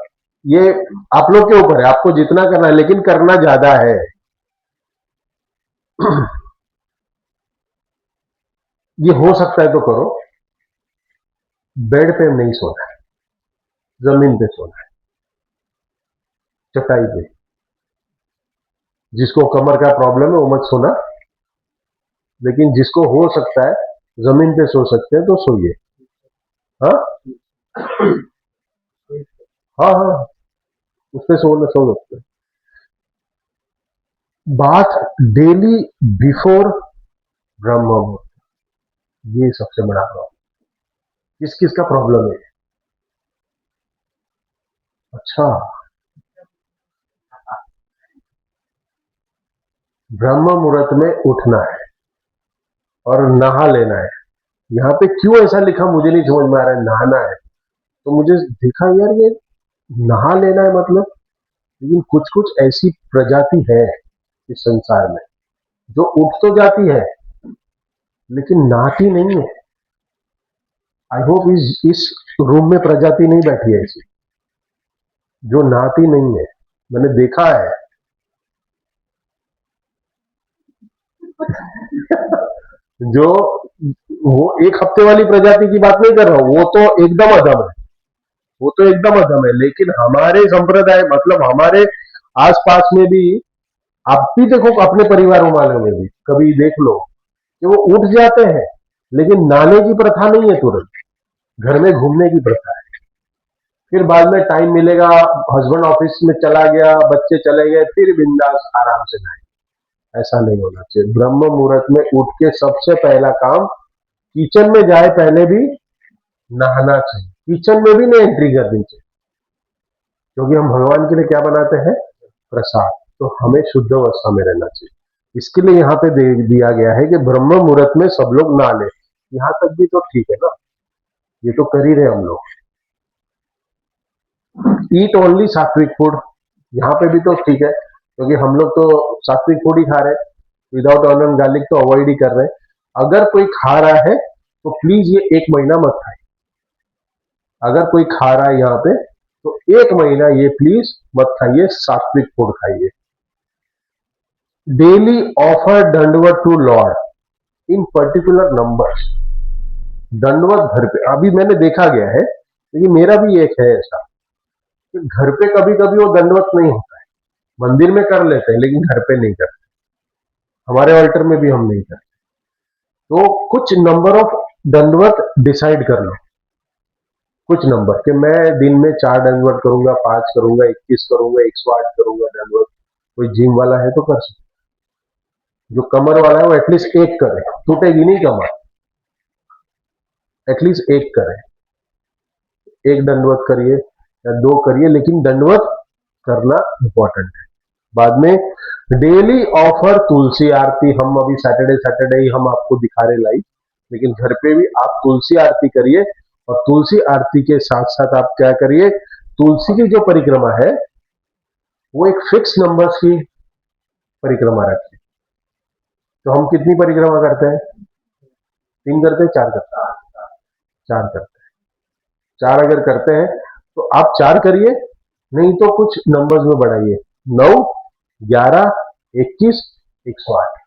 ये आप लोग के ऊपर है, आपको जितना करना है, लेकिन करना ज्यादा है। ये हो सकता है तो करो। बेड पे नहीं सोना है, जमीन पे सोना है, चटाई पे। जिसको कमर का प्रॉब्लम है वो मत सोना, लेकिन जिसको हो सकता है जमीन पे सो सकते हैं तो सोइए। हाँ हाँ हाँ, उस पे सो सकते हैं। बात डेली बिफोर ब्रह्म मुहूर्त, ये सबसे बड़ा प्रॉब्लम। किस किस का प्रॉब्लम है? अच्छा, ब्रह्म मुहूर्त में उठना है और नहा लेना है। यहाँ पे क्यों ऐसा लिखा मुझे नहीं समझ में आ रहा है, नहाना है। तो मुझे देखा यार ये नहा लेना है मतलब, लेकिन कुछ कुछ ऐसी प्रजाति है इस संसार में जो उठ तो जाती है लेकिन नहाती नहीं है। आई होप इस रूम में प्रजाति नहीं बैठी है ऐसी जो नहाती नहीं है, मैंने देखा है। जो वो 1 हफ्ते वाली प्रजाति की बात नहीं कर रहा हूं, वो तो एकदम अधम है, वो तो एकदम अधम है। लेकिन हमारे संप्रदाय, मतलब हमारे आसपास में भी, आप भी देखो अपने परिवारों वालों में भी कभी देख लो कि वो उठ जाते हैं, लेकिन नहाने की प्रथा नहीं है, तुरंत घर में घूमने की प्रथा है। फिर बाद में टाइम मिलेगा, हस्बैंड ऑफिस में चला गया, बच्चे चले गए, फिर बिंदास आराम से नहाए। ऐसा नहीं होना चाहिए। ब्रह्म मुहूर्त में उठ के सबसे पहला काम, किचन में जाए पहले भी नहाना चाहिए, किचन में भी नहीं एंट्री करनी चाहिए, क्योंकि हम भगवान के लिए क्या बनाते हैं, प्रसाद। तो हमें शुद्ध अवस्था में रहना चाहिए। इसके लिए यहाँ पे दिया गया है कि ब्रह्म मुहूर्त में सब लोग नहा ले। यहाँ तक भी तो ठीक है ना, ये तो कर ही रहे हम लोग। ईट ओनली सात्विक फूड, यहाँ पे भी तो ठीक है, क्योंकि हम लोग तो सात्विक फूड ही खा रहे हैं, विदाउट ऑनियन गार्लिक तो अवॉइड ही कर रहे हैं। अगर कोई खा रहा है तो प्लीज ये 1 महीना मत खाए। अगर कोई खा रहा है यहाँ पे तो 1 महीना ये प्लीज मत खाइए, सात्विक फूड खाइए। Daily offer dandavat to lord in particular numbers. दंडवत घर पे, अभी मैंने देखा गया है, लेकिन मेरा भी एक है ऐसा कि घर पे कभी कभी वो दंडवत नहीं होता है, मंदिर में कर लेते हैं लेकिन घर पे नहीं करते, हमारे ऑल्टर में भी हम नहीं करते। तो कुछ नंबर ऑफ दंडवत डिसाइड कर लो, कुछ नंबर कि मैं दिन में 4 दंडवत करूंगा, 5 करूंगा, 21 करूंगा, 108 करूंगा दंडवत। कोई जिम वाला है तो कर सकते, जो कमर वाला है वो एटलीस्ट 1 करे, टूटेगी नहीं कमर, एटलीस्ट 1 करे, 1 दंडवत करिए या 2 करिए, लेकिन दंडवत करना इंपॉर्टेंट है। बाद में डेली ऑफर तुलसी आरती, हम अभी सैटरडे सैटरडे ही हम आपको दिखा रहे लाइव, लेकिन घर पे भी आप तुलसी आरती करिए। और तुलसी आरती के साथ साथ आप क्या करिए, तुलसी की जो परिक्रमा है वो एक फिक्स नंबर्स की परिक्रमा रखिए। तो हम कितनी परिक्रमा करते हैं, 3 करते हैं, 4 करते हैं, 4 करते हैं। 4 अगर करते हैं तो आप 4 करिए, नहीं तो कुछ नंबर्स में बढ़ाइए, 9, 11, 21, 108,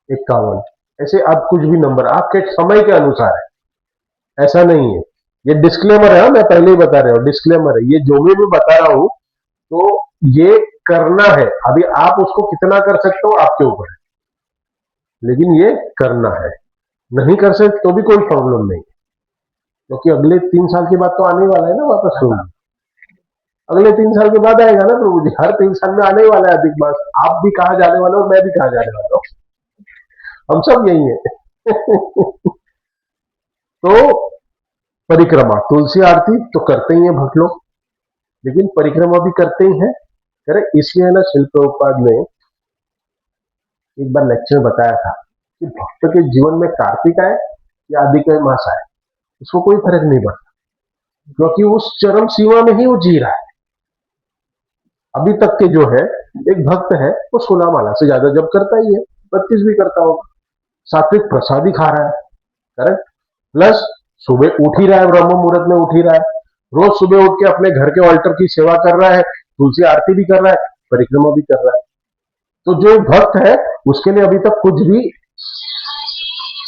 51, ऐसे आप कुछ भी नंबर आपके समय के अनुसार है, ऐसा नहीं है। ये डिस्क्लेमर है, मैं पहले ही बता रहा हूं, डिस्क्लेमर है, ये जो भी मैं बता रहा हूं तो ये करना है। अभी आप उसको कितना कर सकते हो आपके ऊपर है, लेकिन ये करना है। नहीं कर सकते तो भी कोई प्रॉब्लम नहीं, क्योंकि अगले 3 साल के बाद तो आने वाला है ना वापस शुरू, अगले 3 साल के बाद आएगा ना प्रभु जी, हर 3 साल में आने वाला है अधिक मास। आप भी कहा जाने वाले हो, मैं भी कहा जाने वाला हूं, हम सब यही है। तो परिक्रमा, तुलसी आरती तो करते ही हैं भक्त लोग, लेकिन परिक्रमा भी करते ही हैं। करे इसलिए ना शिल प्रभुपाद ने एक बार लेक्चर में बताया था कि भक्त के जीवन में कार्तिक आए या अधिक मास आए, उसको कोई फर्क नहीं पड़ता, क्योंकि उस चरम सीमा में ही वो जी रहा है। अभी तक के जो है, एक भक्त है वो 16 माला से ज्यादा जब करता ही है, 32 भी करता होगा, सात्विक प्रसाद ही खा रहा है, करेक्ट। प्लस सुबह उठ ही रहा है, ब्रह्म मुहूर्त में उठ ही रहा है, रोज सुबह उठ के अपने घर के ऑल्टर की सेवा कर रहा है, तुलसी आरती भी कर रहा है, परिक्रमा भी कर रहा है। तो जो भक्त है उसके लिए अभी तक कुछ भी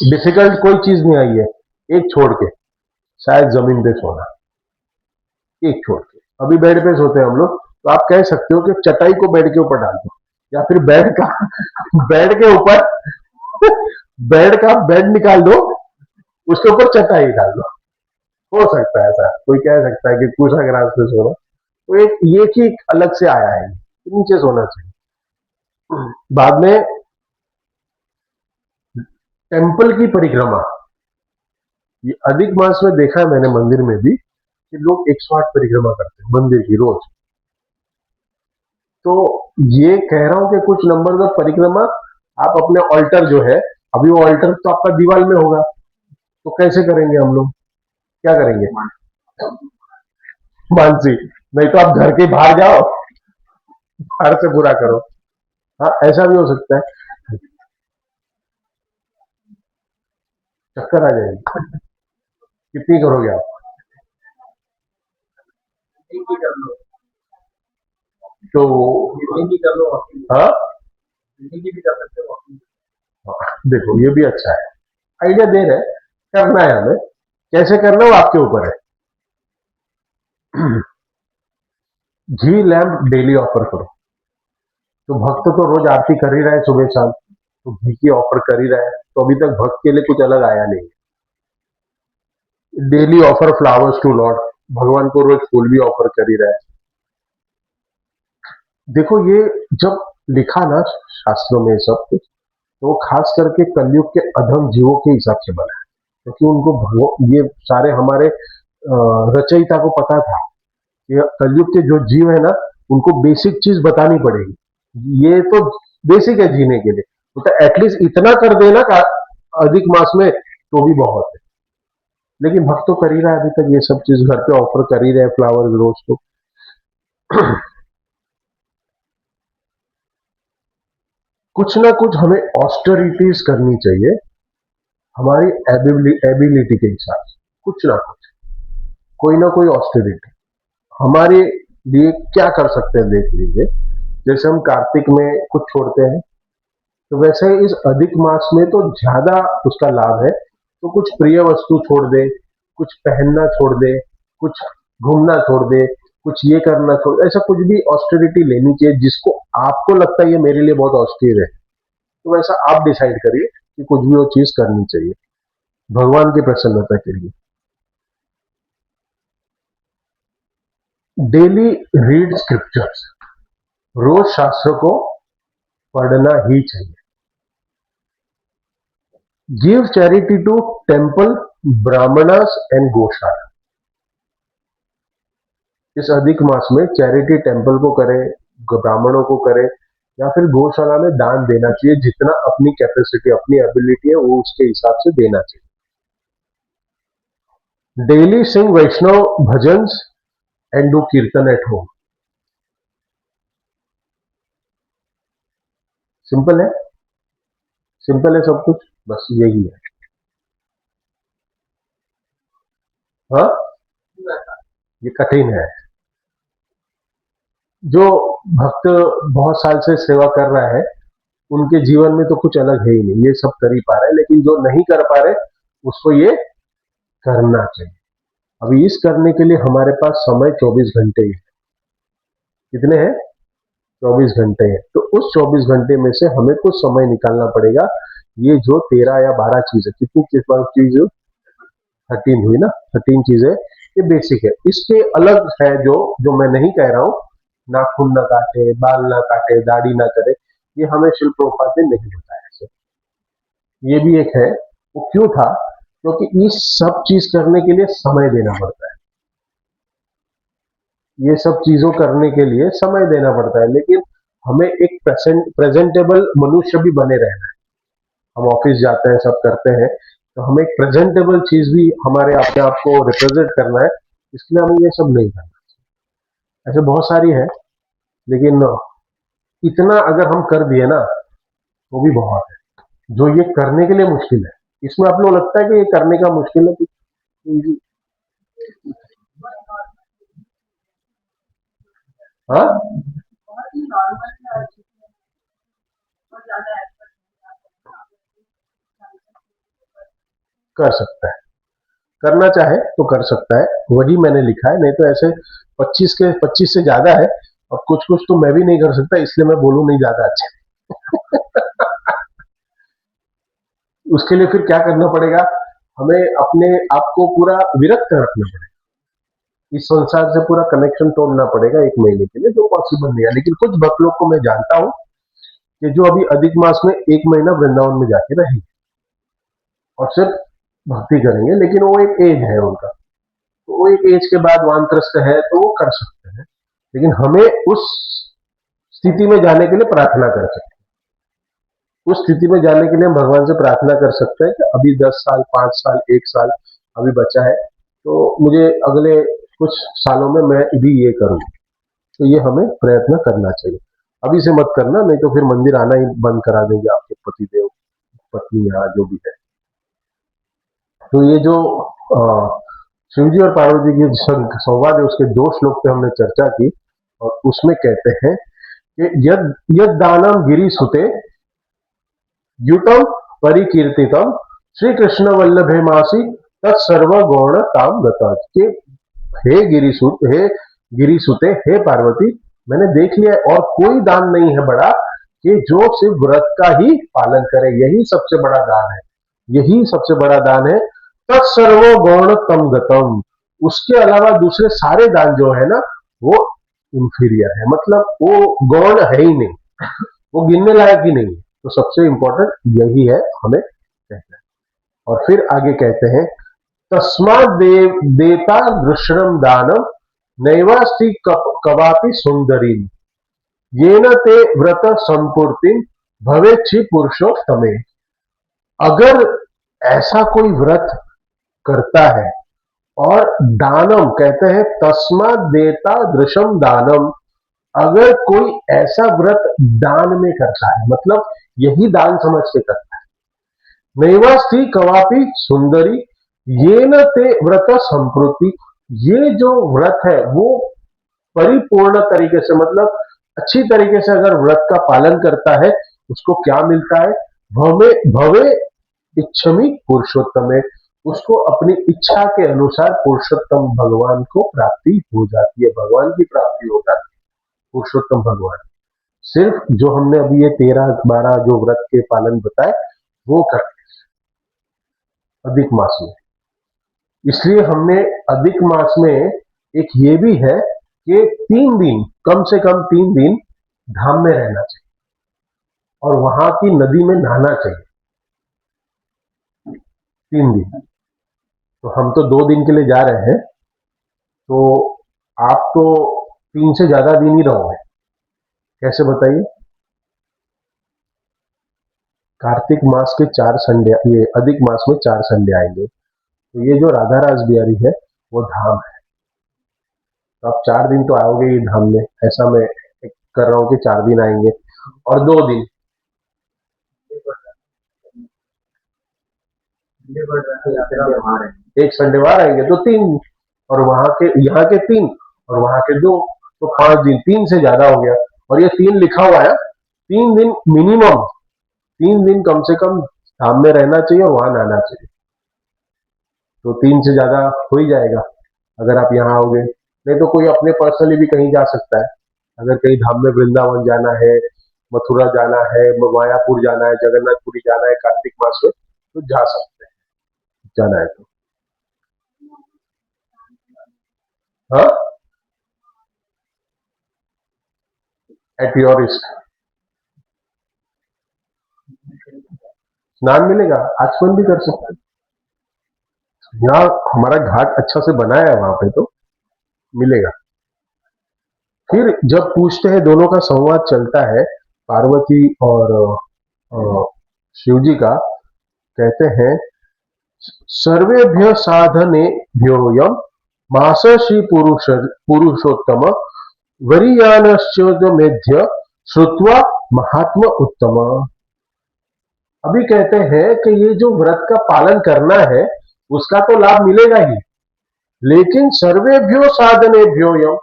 डिफिकल्ट कोई चीज नहीं आई है, एक छोड़ के, शायद जमीन पे सोना, एक छोड़ के। अभी बेड पे सोते हैं हम लोग, तो आप कह सकते हो कि चटाई को बेड के ऊपर डाल दो, या फिर बेड के ऊपर बेड निकाल दो, उसके ऊपर चटाई डाल दो, हो सकता है ऐसा, कोई कह सकता है कि कुशा ग्रास पे सोना। तो एक ये की अलग से आया है, नीचे सोना चाहिए। बाद में टेम्पल की परिक्रमा, ये अधिक मास में देखा है मैंने मंदिर में भी कि लोग 108 परिक्रमा करते हैं मंदिर की रोज। तो ये कह रहा हूं कि कुछ नंबर ऑफ परिक्रमा आप अपने ऑल्टर जो है, अभी वो ऑल्टर तो आपका दीवार में होगा, तो कैसे करेंगे हम लोग, क्या करेंगे, मानसी, नहीं तो आप घर के बाहर जाओ, बाहर से पूरा करो। हाँ, ऐसा भी हो सकता है, चक्कर आ जाएगी। कितनी करोगे आप, तो हाँ, देखो ये भी अच्छा है, आइडिया दे रहे हैं, करना है हमें, कैसे करना है वो आपके ऊपर है। घी लैम्प डेली ऑफर करो, तो भक्त तो रोज आरती कर ही रहा है सुबह शाम, तो घी की ऑफर कर ही रहा है, तो अभी तक भक्त के लिए कुछ अलग आया नहीं। Daily offer flowers to lord, भगवान को रोज फूल भी ऑफर कर ही रहा है। देखो ये जब लिखा ना शास्त्रों में सब कुछ, तो वो खास करके कलयुग के अधम जीवों के हिसाब से बना है, क्योंकि उनको ये सारे हमारे रचयिता को पता था कि कलयुग के जो जीव है ना, उनको बेसिक चीज बतानी पड़ेगी। ये तो बेसिक है जीने के लिए, तो एटलीस्ट इतना कर देना का अधिक मास में तो भी बहुत है। लेकिन भक्त तो कर ही रहा है अभी तक, ये सब चीज घर पे ऑफर कर ही रहे हैं, फ्लावर रोज तो। कुछ ना कुछ हमें ऑस्टेरिटीज करनी चाहिए, हमारी एबिलिटी के हिसाब से। कुछ ना कुछ, कोई ना कोई ऑस्टेरिटी हमारे लिए क्या कर सकते हैं देख लीजिए। जैसे हम कार्तिक में कुछ छोड़ते हैं, तो वैसे इस अधिक मास में तो ज्यादा उसका लाभ है। तो कुछ प्रिय वस्तु छोड़ दे, कुछ पहनना छोड़ दे, कुछ घूमना छोड़ दे, कुछ ये करना छोड़ दे, ऐसा कुछ भी ऑस्टेरिटी लेनी चाहिए जिसको आपको लगता है ये मेरे लिए बहुत ऑस्टेर है। तो वैसा आप डिसाइड करिए कि कुछ भी वो चीज करनी चाहिए भगवान की प्रसन्नता के लिए। डेली रीड स्क्रिप्चर्स, रोज शास्त्र को पढ़ना ही चाहिए। Give charity to temple, brahmanas and gaushala. इस अधिक मास में चैरिटी टेम्पल को करें, ब्राह्मणों को करें, या फिर गौशाला में दान देना चाहिए। जितना अपनी कैपेसिटी, अपनी एबिलिटी है वो उसके हिसाब से देना चाहिए। Daily sing Vaishnav bhajans and do kirtan at home. Simple है, सिंपल है सब कुछ, बस यही है। हाँ, ये कठिन है। जो भक्त बहुत साल से सेवा कर रहा है, उनके जीवन में तो कुछ अलग है ही नहीं, ये सब कर ही पा रहे हैं। लेकिन जो नहीं कर पा रहे, उसको ये करना चाहिए। अभी इस करने के लिए हमारे पास समय 24 घंटे ही है। कितने हैं? 24 घंटे हैं। तो उस 24 घंटे में से हमें कुछ समय निकालना पड़ेगा। ये जो 13 या 12 चीज है, कितनी चीज 13 हुई ना, 13 चीजें, ये बेसिक है। इसके अलग है जो जो मैं नहीं कह रहा हूं, नाखून ना काटे, बाल ना काटे, दाढ़ी ना करे, ये हमें शिल्प प्रोपात ने नहीं बताया ऐसे। ये भी एक है। वो क्यों था? क्योंकि इस सब चीज करने के लिए समय देना पड़ता है। ये सब चीजों करने के लिए समय देना पड़ता है, लेकिन हमें एक प्रेजेंटेबल मनुष्य भी बने रहना है। हम ऑफिस जाते हैं, सब करते हैं, तो हमें एक प्रेजेंटेबल चीज भी हमारे अपने आप को रिप्रेजेंट करना है। इसलिए हमें ये सब नहीं करना। ऐसे बहुत सारी है, लेकिन इतना अगर हम कर दिए ना, वो भी बहुत है। जो ये करने के लिए मुश्किल है, इसमें आप लोग लगता है कि ये करने का मुश्किल है कि easy? हाँ, कर सकता है, करना चाहे तो कर सकता है। वही मैंने लिखा है, नहीं तो ऐसे 25 से ज्यादा है। और कुछ कुछ तो मैं भी नहीं कर सकता, इसलिए मैं बोलूं नहीं ज्यादा अच्छा। उसके लिए फिर क्या करना पड़ेगा? हमें अपने आप को पूरा विरक्त रखना पड़ेगा, इस संसार से पूरा कनेक्शन तोड़ना पड़ेगा 1 महीने के लिए, जो पॉसिबल नहीं है। लेकिन कुछ भक्त लोग को मैं जानता हूँ कि जो अभी अधिक मास में 1 महीना वृंदावन में जाके रहेंगे और सिर्फ भक्ति करेंगे। लेकिन वो एक एज है उनका, तो वो एक एज के बाद वानप्रस्थ है तो वो कर सकते हैं। लेकिन हमें उस स्थिति में जाने के लिए प्रार्थना कर सकते हैं। उस स्थिति में जाने के लिए हम भगवान से प्रार्थना कर सकते हैं कि अभी 10 साल, 5 साल, 1 साल अभी बचा है, तो मुझे अगले कुछ सालों में मैं भी ये करूं। तो ये हमें प्रयत्न करना चाहिए। अभी से मत करना, नहीं तो फिर मंदिर आना ही बंद करा देंगे आपके पतिदेव, पत्नी, या जो भी है। तो ये जो शिव जी और पार्वती की संवाद है, उसके 2 श्लोक पे हमने चर्चा की। और उसमें कहते हैं कि यद यद दानम गिरी सुते युतम परिकीर्तितम श्री कृष्ण वल्लभे मासी तत्सर्व गौण काम गता। के हे गिरिसुत, हे गिरिसुते, हे पार्वती, मैंने देख लिया और कोई दान नहीं है बड़ा कि जो सिर्फ व्रत का ही पालन करे। यही सबसे बड़ा दान है, यही सबसे बड़ा दान है। तत्सर्व गौण तम गतम, उसके अलावा दूसरे सारे दान जो है ना वो इंफीरियर है, मतलब वो गौण है ही नहीं, वो गिनने लायक ही नहीं है। तो सबसे इंपॉर्टेंट यही है हमें कहना है। और फिर आगे कहते हैं तस्मात् देता दृश्रम दानम नैवास्ति कवापि सुंदरी येन ते व्रत संपूर्ति भवेच्छि पुरुषोत्तमे। अगर ऐसा कोई व्रत करता है और दानम कहते हैं तस्मात् देता दृशम दानम, अगर कोई ऐसा व्रत दान में करता है मतलब यही दान समझ के करता है, नैवास्ति कवापि सुंदरी ये न ते व्रत संप्रति, ये जो व्रत है वो परिपूर्ण तरीके से मतलब अच्छी तरीके से अगर व्रत का पालन करता है उसको क्या मिलता है, भवे भवे इच्छमी पुरुषोत्तम है, उसको अपनी इच्छा के अनुसार पुरुषोत्तम भगवान को प्राप्ति हो जाती है, भगवान की प्राप्ति हो जाती है। पुरुषोत्तम भगवान सिर्फ जो हमने अभी ये 13-12 जो व्रत के पालन बताए वो करते अधिक मास में। इसलिए हमने अधिक मास में एक ये भी है कि 3 दिन कम से कम 3 दिन धाम में रहना चाहिए और वहां की नदी में नहाना चाहिए 3 दिन। तो हम तो 2 दिन के लिए जा रहे हैं, तो आप तो 3 से ज्यादा दिन ही रहोगे, कैसे बताइए। कार्तिक मास के 4 संडे, ये अधिक मास में 4 संडे आएंगे, तो ये जो राधा रास बिहारी है वो धाम है, तो आप 4 दिन तो आओगे ही धाम में, ऐसा मैं कर रहा हूँ कि 4 दिन आएंगे और 2 दिन एक संडे बाहर आएंगे तो 3, और वहां के यहाँ के 3 और वहां के 2, तो 5 दिन, 3 से ज्यादा हो गया। और ये 3 लिखा हुआ है, 3 दिन मिनिमम, 3 दिन कम से कम धाम में रहना चाहिए और वहां नहाना चाहिए, तो 3 से ज्यादा हो ही जाएगा अगर आप यहाँ आओगे। नहीं तो कोई अपने पर्सनली भी कहीं जा सकता है, अगर कहीं धाम में वृंदावन जाना है, मथुरा जाना है, मायापुर जाना है, जगन्नाथपुरी जाना है कार्तिक मास में, तो जा सकते हैं, जाना है तो। हाँ, एट योर रिस्क स्नान मिलेगा, आचमन भी कर सकते हैं। यहाँ हमारा घाट अच्छा से बना है वहां पे तो मिलेगा। फिर जब पूछते हैं, दोनों का संवाद चलता है पार्वती और शिव जी का, कहते हैं सर्वेभ्य साधनेभ्योऽयं मास श्री पुरुषोत्तम वरीयानश्चोदमेध्य श्रुत्वा महात्मा उत्तम। अभी कहते हैं कि ये जो व्रत का पालन करना है उसका तो लाभ मिलेगा ही, लेकिन सर्वेभ्यो साधनेभ्योऽयं,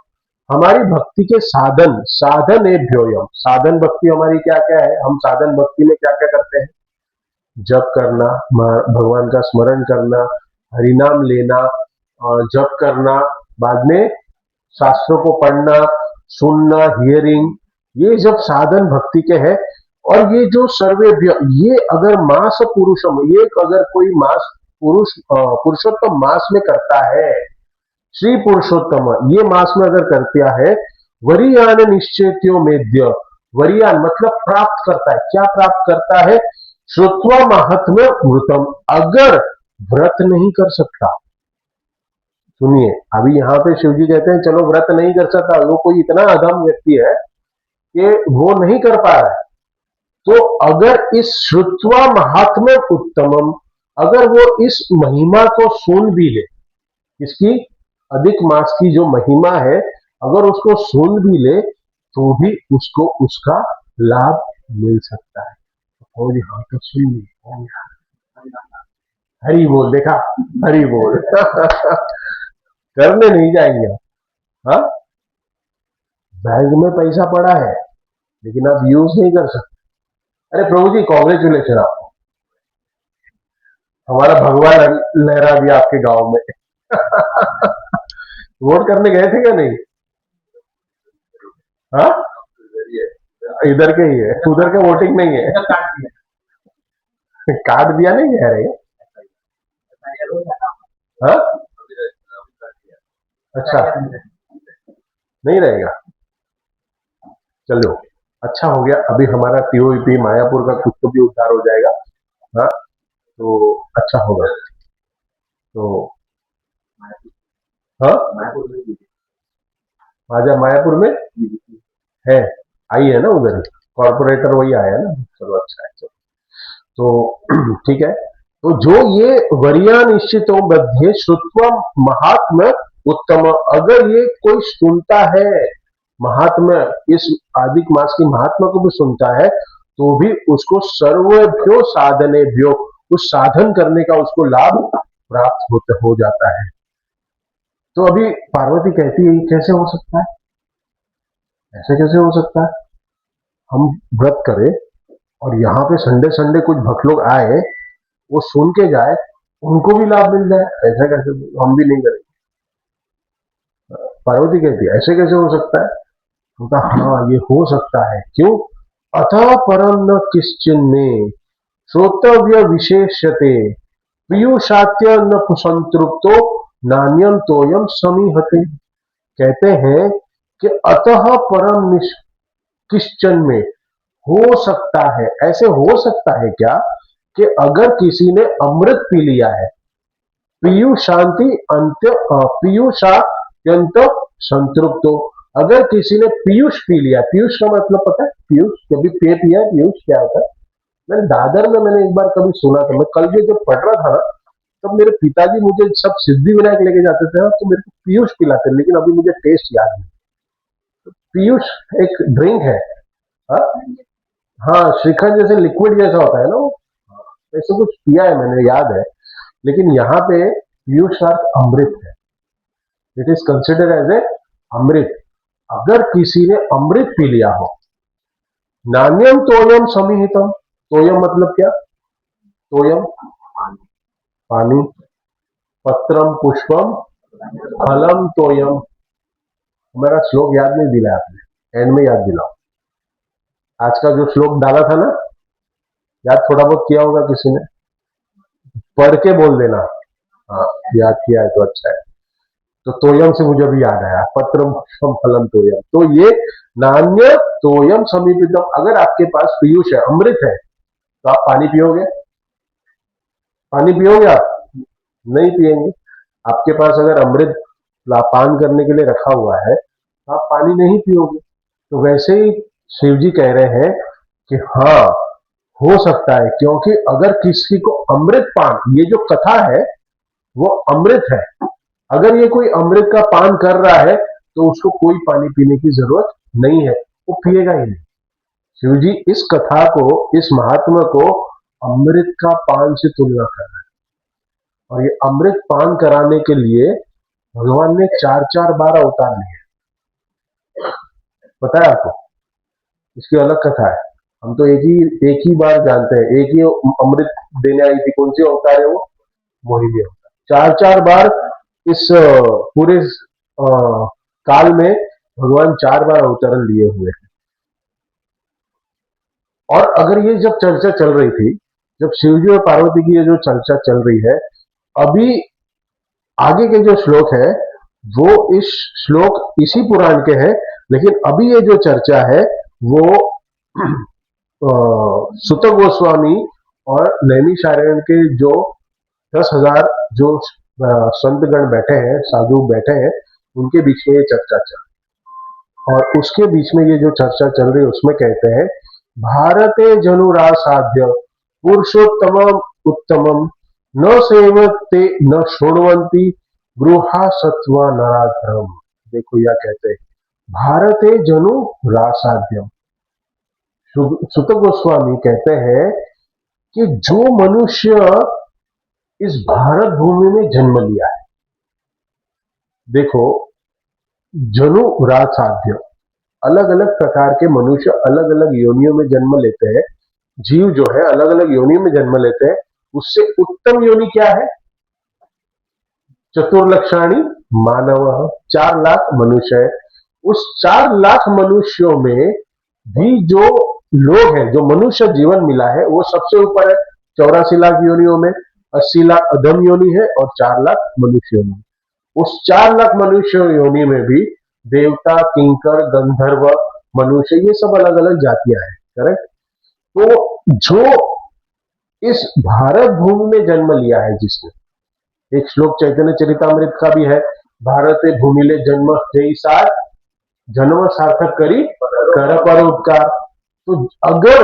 हमारी भक्ति के साधन, साधनेभ्योऽयं, साधन भक्ति हमारी क्या क्या है, हम साधन भक्ति में क्या क्या करते हैं, जप करना, भगवान का स्मरण करना, हरिनाम लेना, जप करना, बाद में शास्त्रों को पढ़ना, सुनना, हियरिंग, ये जब साधन भक्ति के हैं। और ये जो सर्वेभ्य, ये अगर मास पुरुषम, ये अगर कोई मास पुरुषोत्तम मास में करता है, श्री पुरुषोत्तम ये मास में अगर कर दिया है, वरीयान निश्चेत्यो मेद्य, वरीयान मतलब प्राप्त करता है, क्या प्राप्त करता है, श्रुत्वा महात्म्य मृतम, अगर व्रत नहीं कर सकता, सुनिए अभी यहाँ पे शिव जी कहते हैं चलो व्रत नहीं कर सकता, वो कोई इतना अधम व्यक्ति है कि वो नहीं कर पा रहा है, तो अगर इस श्रुत्वा महात्म्य उत्तमम, अगर वो इस महिमा को सुन भी ले, इसकी अधिक मास की जो महिमा है अगर उसको सुन भी ले तो भी उसको उसका लाभ मिल सकता है। और हाँ तो सुन ली, हरी बोल, देखा, हरी बोल करने नहीं जाएंगे आप। हाँ, बैंक में पैसा पड़ा है लेकिन आप यूज नहीं कर सकते। अरे प्रभु जी कॉन्ग्रेचुलेशन आपको, हमारा भगवान लहरा भी आपके गांव में वोट करने गए थे क्या नहीं? हाँ, इधर के ही है, उधर के वोटिंग नहीं है कार्ड दिया नहीं कह रहे? हाँ, अच्छा, नहीं रहेगा। चलो, अच्छा हो गया, अभी हमारा टीओपी मायापुर का कुछ तो भी उद्धार हो जाएगा। हाँ, तो अच्छा होगा। तो हाँ, राजा मायापुर में है, आई है ना उधर, कॉर्पोरेटर वही आया ना। चलो अच्छा है, चलो। तो ठीक है। तो जो ये वरिया निश्चितो मध्य श्रुत्व महात्म उत्तम, अगर ये कोई सुनता है महात्मा, इस आदिक मास की महात्मा को भी सुनता है, तो भी उसको सर्वभ्यो साधनेभ्यो, उस साधन करने का उसको लाभ प्राप्त होते हो जाता है। तो अभी पार्वती कहती है, ये कैसे हो सकता है, ऐसे कैसे हो सकता है, हम व्रत करें और यहाँ पे संडे संडे कुछ भक्त लोग आए, वो सुन के जाए, उनको भी लाभ मिल जाए, ऐसा कैसे, हम भी नहीं करेंगे। पार्वती कहती है ऐसे कैसे हो सकता है, तो कहा हाँ ये हो सकता है, क्यों, अतः परम न किश्चिन में श्रोतव्य विशेषते पीयूषात्य न संतृप्तो नान्यम तोयम समीहते। कहते हैं कि अतः परम किश्चन में, हो सकता है, ऐसे हो सकता है क्या, कि अगर किसी ने अमृत पी लिया है, पीयूषांति अंत्य पीयूषात्यंत संतृप्तो, अगर किसी ने पीयूष पी लिया, पीयूष का मतलब पता है, पीयूष कभी पे पिया है, पीयूष क्या होता है, मैंने दादर में मैंने एक बार कभी सुना था, मैं कल ये जब पढ़ रहा था ना, तब मेरे पिताजी मुझे सब सिद्धि विनायक लेके जाते थे ना, तो मेरे को पीयूष पिलाते, लेकिन अभी मुझे टेस्ट याद नहीं। पीयूष एक ड्रिंक है। हाँ, हाँ, श्रीखंड जैसे लिक्विड जैसा होता है ना वो, ऐसे कुछ पिया है मैंने, याद है। लेकिन यहाँ पे पीयूष अर्थ अमृत है, it is consider as a amrit. अगर किसी ने अमृत पी लिया हो, नान्यम तोयम समीहितम, तोयम मतलब क्या, तोयम पानी, पत्रम पुष्पम फलम तोयम। हमारा श्लोक याद नहीं दिला आपने, एंड में याद दिलाओ। आज का जो श्लोक डाला था ना, याद थोड़ा बहुत किया होगा किसी ने, पढ़ के बोल देना। हाँ, याद किया है तो अच्छा है। तो तोयम से मुझे भी याद आया, पत्रम पुष्पम फलम तोयम, तो ये नान्य तोयम समीपितम, अगर आपके पास पीयूष है, अमृत है, तो आप पानी पियोगे, पानी पियोगे आप, नहीं पिएंगे। आपके पास अगर अमृत पान करने के लिए रखा हुआ है, तो आप पानी नहीं पियोगे। तो वैसे ही शिव जी कह रहे हैं कि हाँ, हो सकता है, क्योंकि अगर किसी को अमृत पान, ये जो कथा है वो अमृत है, अगर ये कोई अमृत का पान कर रहा है, तो उसको कोई पानी पीने की जरूरत नहीं है, वो पिएगा ही नहीं। शिव जी इस कथा को, इस महात्मा को अमृत का पान से तुलना कर रहे हैं, और ये अमृत पान कराने के लिए भगवान ने चार चार बार अवतार लिए, पता है आपको, इसकी अलग कथा है। हम तो एक ही बार जानते हैं, एक ही अमृत देने आई थी, कौन सी अवतार है वो, मोहिनी अवतार। चार चार बार इस पूरे काल में भगवान चार बार अवतरण लिए हुए हैं। और अगर ये जब चर्चा चल रही थी, जब शिवजी और पार्वती की ये जो चर्चा चल रही है, अभी आगे के जो श्लोक है वो इस श्लोक इसी पुराण के हैं, लेकिन अभी ये जो चर्चा है वो सुत गोस्वामी और नैमिषारण्य के जो 10,000 जो संतगण बैठे हैं, साधु बैठे हैं, उनके बीच में ये चर्चा चल, और उसके बीच में ये जो चर्चा चल रही है उसमें कहते हैं, भारते जनुरासाध्य पुरुषोत्तम उत्तमम न सेवते न शोणवंती गृहा सत्वा नराधम। देखो यह कहते हैं, भारते जनु रासाध्यम, सुत गोस्वामी कहते हैं कि जो मनुष्य इस भारत भूमि में जन्म लिया है, देखो जनु रासाध्य, अलग अलग प्रकार के मनुष्य अलग अलग योनियों में जन्म लेते हैं, जीव जो है अलग अलग योनियों में जन्म लेते हैं, उससे उत्तम योनि क्या है, चतुर्लक्षाणी मानव, 4 लाख मनुष्य है। उस 4 लाख मनुष्यों में भी जो लोग हैं, जो मनुष्य जीवन मिला है, वो सबसे ऊपर है। 84 लाख योनियों में 80 लाख अधम योनि है और 4 लाख मनुष्य योनि। उस 4 लाख मनुष्य योनि में भी देवता, किंकर, गंधर्व, मनुष्य, ये सब अलग अलग जातियां हैं। करेक्ट। तो जो इस भारत भूमि में जन्म लिया है जिसने, एक श्लोक चैतन्य चरितामृत का भी है, भारते भूमिले जन्म जय सार, जन्म सार्थक करी कर परोपकार। तो अगर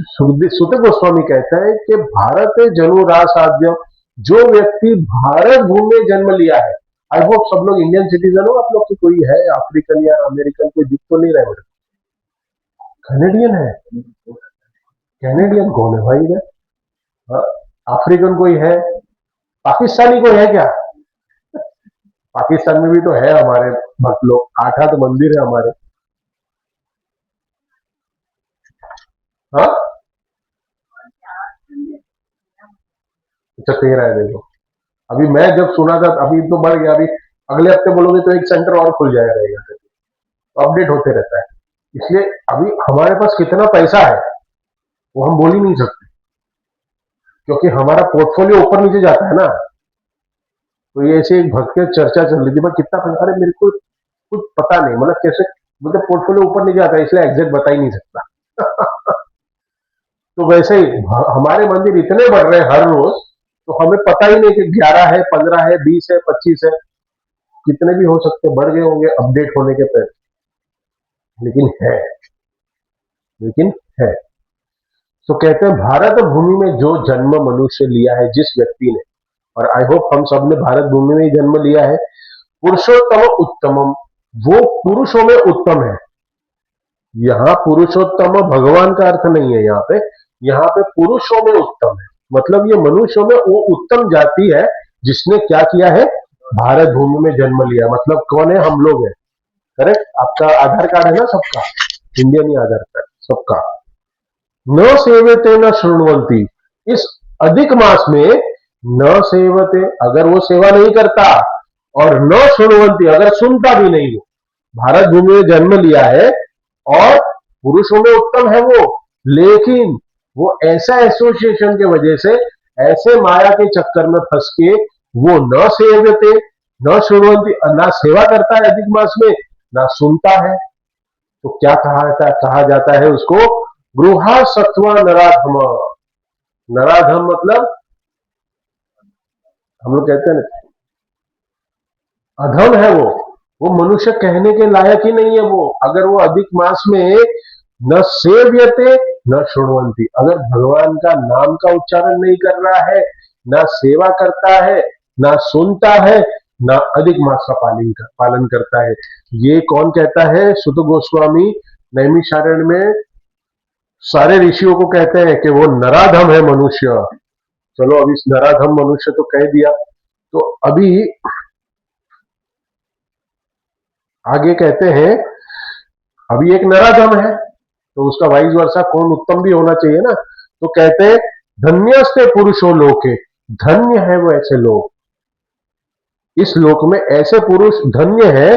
सुत गोस्वामी कहते हैं कि भारत जनु रासाद्य, जो व्यक्ति भारत भूमि में जन्म लिया है, आई होप सब लोग इंडियन सिटीजन हो, आप लोग की कोई है अफ्रीकन या अमेरिकन, कोई दिख तो नहीं रहा है मेरे को। कैनेडियन है? कैनेडियन कौन है भाई इधर? हाँ, अफ्रीकन कोई है? पाकिस्तानी कोई है क्या? पाकिस्तान में भी तो है हमारे भक्त लोग, 8 मंदिर है हमारे। हाँ, अच्छा 13 है। देखो अभी मैं जब सुना था, अभी तो बढ़ गया, अभी अगले हफ्ते बोलोगे तो एक सेंटर और खुल जाएगा रहेगा, तो अपडेट होते रहता है। इसलिए अभी हमारे पास कितना पैसा है वो हम बोल ही नहीं सकते, क्योंकि हमारा पोर्टफोलियो ऊपर नीचे जाता है ना। तो ये ऐसे एक भक्त की चर्चा चल रही थी, पर कितना पैसा, अरे मेरे को कुछ पता नहीं, मतलब कैसे, मतलब पोर्टफोलियो ऊपर नीचे जाता है, इसलिए एग्जैक्ट बता ही नहीं सकता। तो वैसे ही हमारे मंदिर इतने बढ़ रहे हैं हर रोज, तो हमें पता ही नहीं कि 11 है, 15 है, 20 है, 25 है, कितने भी हो सकते, बढ़ गए होंगे अपडेट होने के पहले, लेकिन है, लेकिन है। तो कहते हैं भारत भूमि में जो जन्म मनुष्य लिया है जिस व्यक्ति ने, और आई होप हम सब ने भारत भूमि में ही जन्म लिया है, पुरुषोत्तम उत्तमम, वो पुरुषों में उत्तम है। यहाँ पुरुषोत्तम भगवान का अर्थ नहीं है, यहाँ पे पुरुषों में उत्तम है, मतलब ये मनुष्यों में वो उत्तम जाति है जिसने क्या किया है, भारत भूमि में जन्म लिया। मतलब कौन है? हम लोग हैं। करेक्ट। आपका आधार कार्ड है ना सबका, इंडियन ही आधार कार्ड सबका। न सेवते न शृण्वंती, इस अधिक मास में न सेवते, अगर वो सेवा नहीं करता, और न शृण्वंती, अगर सुनता भी नहीं, वो भारत भूमि में जन्म लिया है और पुरुषों में उत्तम है वो, लेकिन वो ऐसा एसोसिएशन के वजह से, ऐसे माया के चक्कर में फंस के वो न सेवते न शृण्वंती, ना सेवा करता है अधिक मास में, ना सुनता है, तो क्या कहा जाता है उसको? गृहा सत्वा नराधम। नराधम मतलब हम लोग कहते हैं ना, अधम है वो मनुष्य कहने के लायक ही नहीं है वो, अगर वो अधिक मास में न सेव्यते न शुण्वंती, अगर भगवान का नाम का उच्चारण नहीं कर रहा है, ना सेवा करता है, ना सुनता है, ना अधिक मास का पालन करता है। ये कौन कहता है? सुत गोस्वामी नैमिषारण्य में सारे ऋषियों को कहते हैं कि वो नराधम है मनुष्य। चलो अभी नराधम मनुष्य तो कह दिया, तो अभी आगे कहते हैं, अभी एक नराधम है तो उसका वाइस वर्षा कौन उत्तम भी होना चाहिए ना। तो कहते हैं धन्यस्ते पुरुषो लोके, धन्य है वो ऐसे लोग, इस लोक में ऐसे पुरुष धन्य है,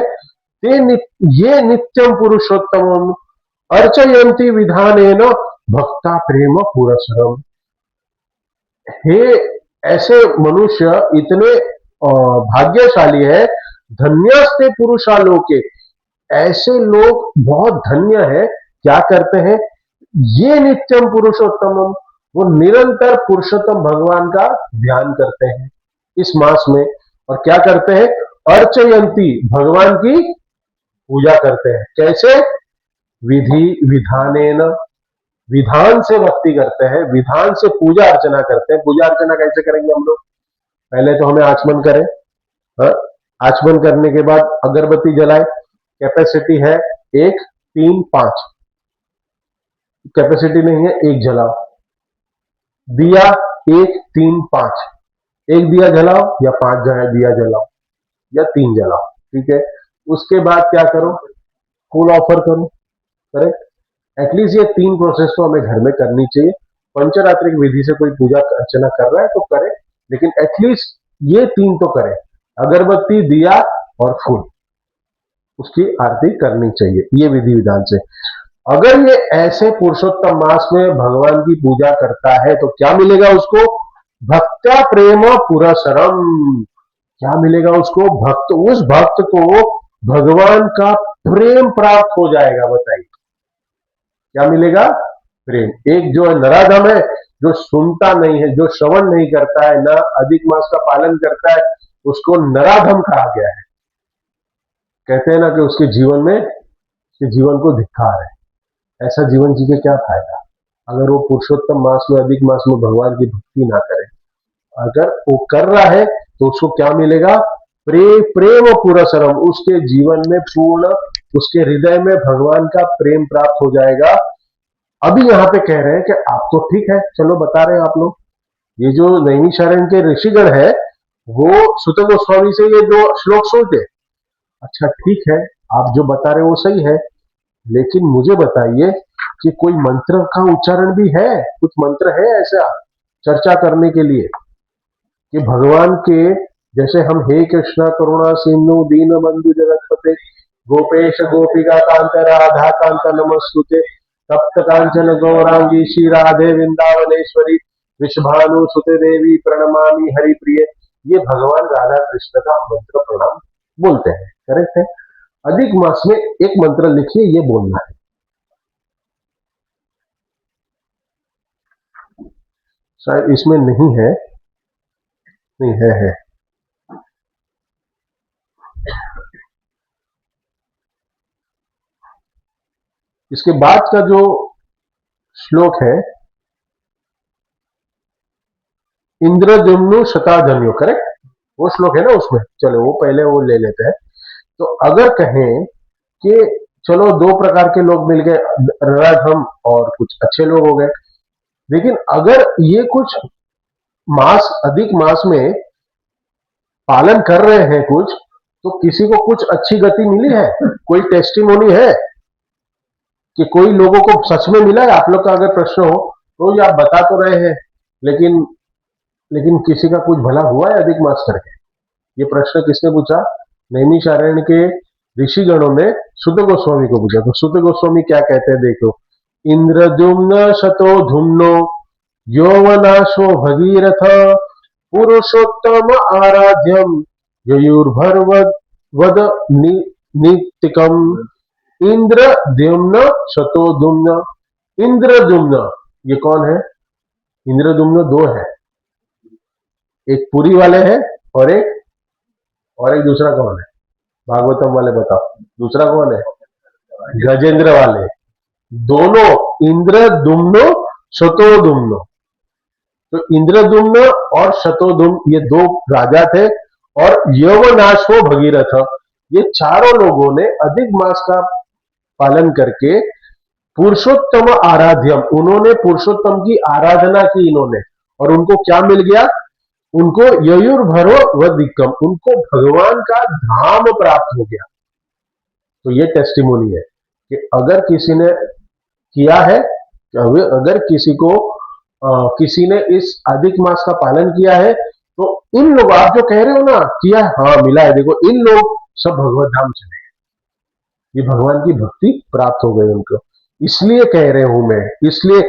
ये नित्यम पुरुषोत्तम अर्चयंती विधानेन भक्ता प्रेम पुरस्सरम। हे ऐसे मनुष्य इतने भाग्यशाली है, धन्यस्ते पुरुषालोके, ऐसे लोग बहुत धन्य है, क्या करते हैं? ये नित्यम पुरुषोत्तम, वो निरंतर पुरुषोत्तम भगवान का ध्यान करते हैं इस मास में, और क्या करते हैं? अर्चयंती, भगवान की पूजा करते हैं। कैसे? विधि विधानेन, विधान से भक्ति करते हैं, विधान से पूजा अर्चना करते हैं। पूजा अर्चना कैसे करेंगे हम लोग? पहले तो हमें आचमन करें, हाँ? आचमन करने के बाद अगरबत्ती जलाए, कैपेसिटी है 1, 3, 5, कैपेसिटी नहीं है 1 जलाओ। दिया 1, 3, 5, एक दिया जलाओ या 5 दिया जलाओ या 3 जलाओ, ठीक है। उसके बाद क्या करो? फूल ऑफर करो। करेक्ट। एटलीस्ट ये 3 प्रोसेस तो हमें घर में करनी चाहिए। पंचरात्रिक विधि से कोई पूजा अर्चना कर रहा है तो करे, लेकिन एटलीस्ट ये 3 तो करे, अगरबत्ती, दिया और फूल, उसकी आरती करनी चाहिए ये विधि विधान से। अगर ये ऐसे पुरुषोत्तम मास में भगवान की पूजा करता है तो क्या मिलेगा उसको? भक्त्या प्रेम पुरस्सरम, क्या मिलेगा उसको? भक्त, उस भक्त को भगवान का प्रेम प्राप्त हो जाएगा। बताइए क्या मिलेगा? प्रेम। एक जो नराधम है, जो सुनता नहीं है, जो श्रवण नहीं करता है, ना अधिक मास का पालन करता है, उसको नराधम कहा गया है। कहते हैं ना कि उसके जीवन में, उसके जीवन को धिक्कार है। ऐसा जीवन जी के क्या फायदा अगर वो पुरुषोत्तम मास में, अधिक मास में भगवान की भक्ति ना करे। अगर वो कर रहा है तो उसको क्या मिलेगा? प्रेम पुरस्सरम, उसके जीवन में पूर्ण, उसके हृदय में भगवान का प्रेम प्राप्त हो जाएगा। अभी यहाँ पे कह रहे हैं कि आप तो ठीक है, चलो बता रहे हैं आप लोग, ये जो नैमिषारण्य के ऋषिगण है वो सुत गोस्वामी से ये दो श्लोक सुनते। अच्छा ठीक है, आप जो बता रहे हो वो सही है, लेकिन मुझे बताइए कि कोई मंत्र का उच्चारण भी है? कुछ मंत्र है ऐसा चर्चा करने के लिए कि भगवान के, जैसे हम हे कृष्णा करुणा सिंधु दीन बंधु जगतपते गोपेश गोपिका कांत राधा कांत नमस्तुते तप्त कांचन गौरांगी श्री राधे वृंदावनेश्वरी विश्वभानु सुते देवी प्रणमामि हरि प्रिय, ये भगवान राधा कृष्ण का मंत्र प्रणाम बोलते हैं। करेक्ट है? अधिक मास में एक मंत्र लिखिए, ये बोलना है। शायद इसमें नहीं है, नहीं है। इसके बाद का जो श्लोक है, इंद्रद्युम्न शताधन्यो, करेक्ट? वो श्लोक है ना उसमें, चलो वो पहले वो ले लेते हैं। तो अगर कहें कि चलो दो प्रकार के लोग मिल गए, नराधम और कुछ अच्छे लोग हो गए, लेकिन अगर ये कुछ मास, अधिक मास में पालन कर रहे हैं कुछ, तो किसी को कुछ अच्छी गति मिली है? कोई टेस्टिमोनी है कि कोई लोगों को सच में मिला है? आप लोग का अगर प्रश्न हो तो ये आप बता तो रहे हैं, लेकिन लेकिन किसी का कुछ भला हुआ है अधिक मास करके? ये प्रश्न किसने पूछा? नैमिषारण्य के ऋषिगणों ने सुत गोस्वामी को पूछा। तो सुत गोस्वामी क्या कहते हैं देखो, इंद्रद्युम्न शतो धुम्नो यौवनाशो भगीरथ पुरुषोत्तम आराध्यम ययुर्भर्वद वद नितिकम। इंद्रद्युम्न शतोधुम्न, इंद्रद्युम्न ये कौन है? इंद्रद्युम्न दो है, एक पुरी वाले हैं और एक दूसरा कौन है? भागवतम वाले बताओ, दूसरा कौन है? गजेंद्र वाले। दोनों इंद्रद्युम्न शतोधुम्न, तो इंद्रद्युम्न और शतोधुम्न ये दो राजा थे, और यवनाशो भगीरथ, ये चारों लोगों ने अधिक मास का पालन करके पुरुषोत्तम आराध्यम, उन्होंने पुरुषोत्तम की आराधना की इन्होंने, और उनको क्या मिल गया? उनको ययुर्भरो वदिकम, उनको भगवान का धाम प्राप्त हो गया। तो ये टेस्टिमोनी है कि अगर किसी ने किया है, अगर किसी को किसी ने इस अधिक मास का पालन किया है, तो इन लोग, आप जो कह रहे हो ना किया, हाँ मिला है, देखो इन लोग सब भगवत धाम चले, ये भगवान की भक्ति प्राप्त हो गई उनको। इसलिए कह रहे हूं मैं, इसलिए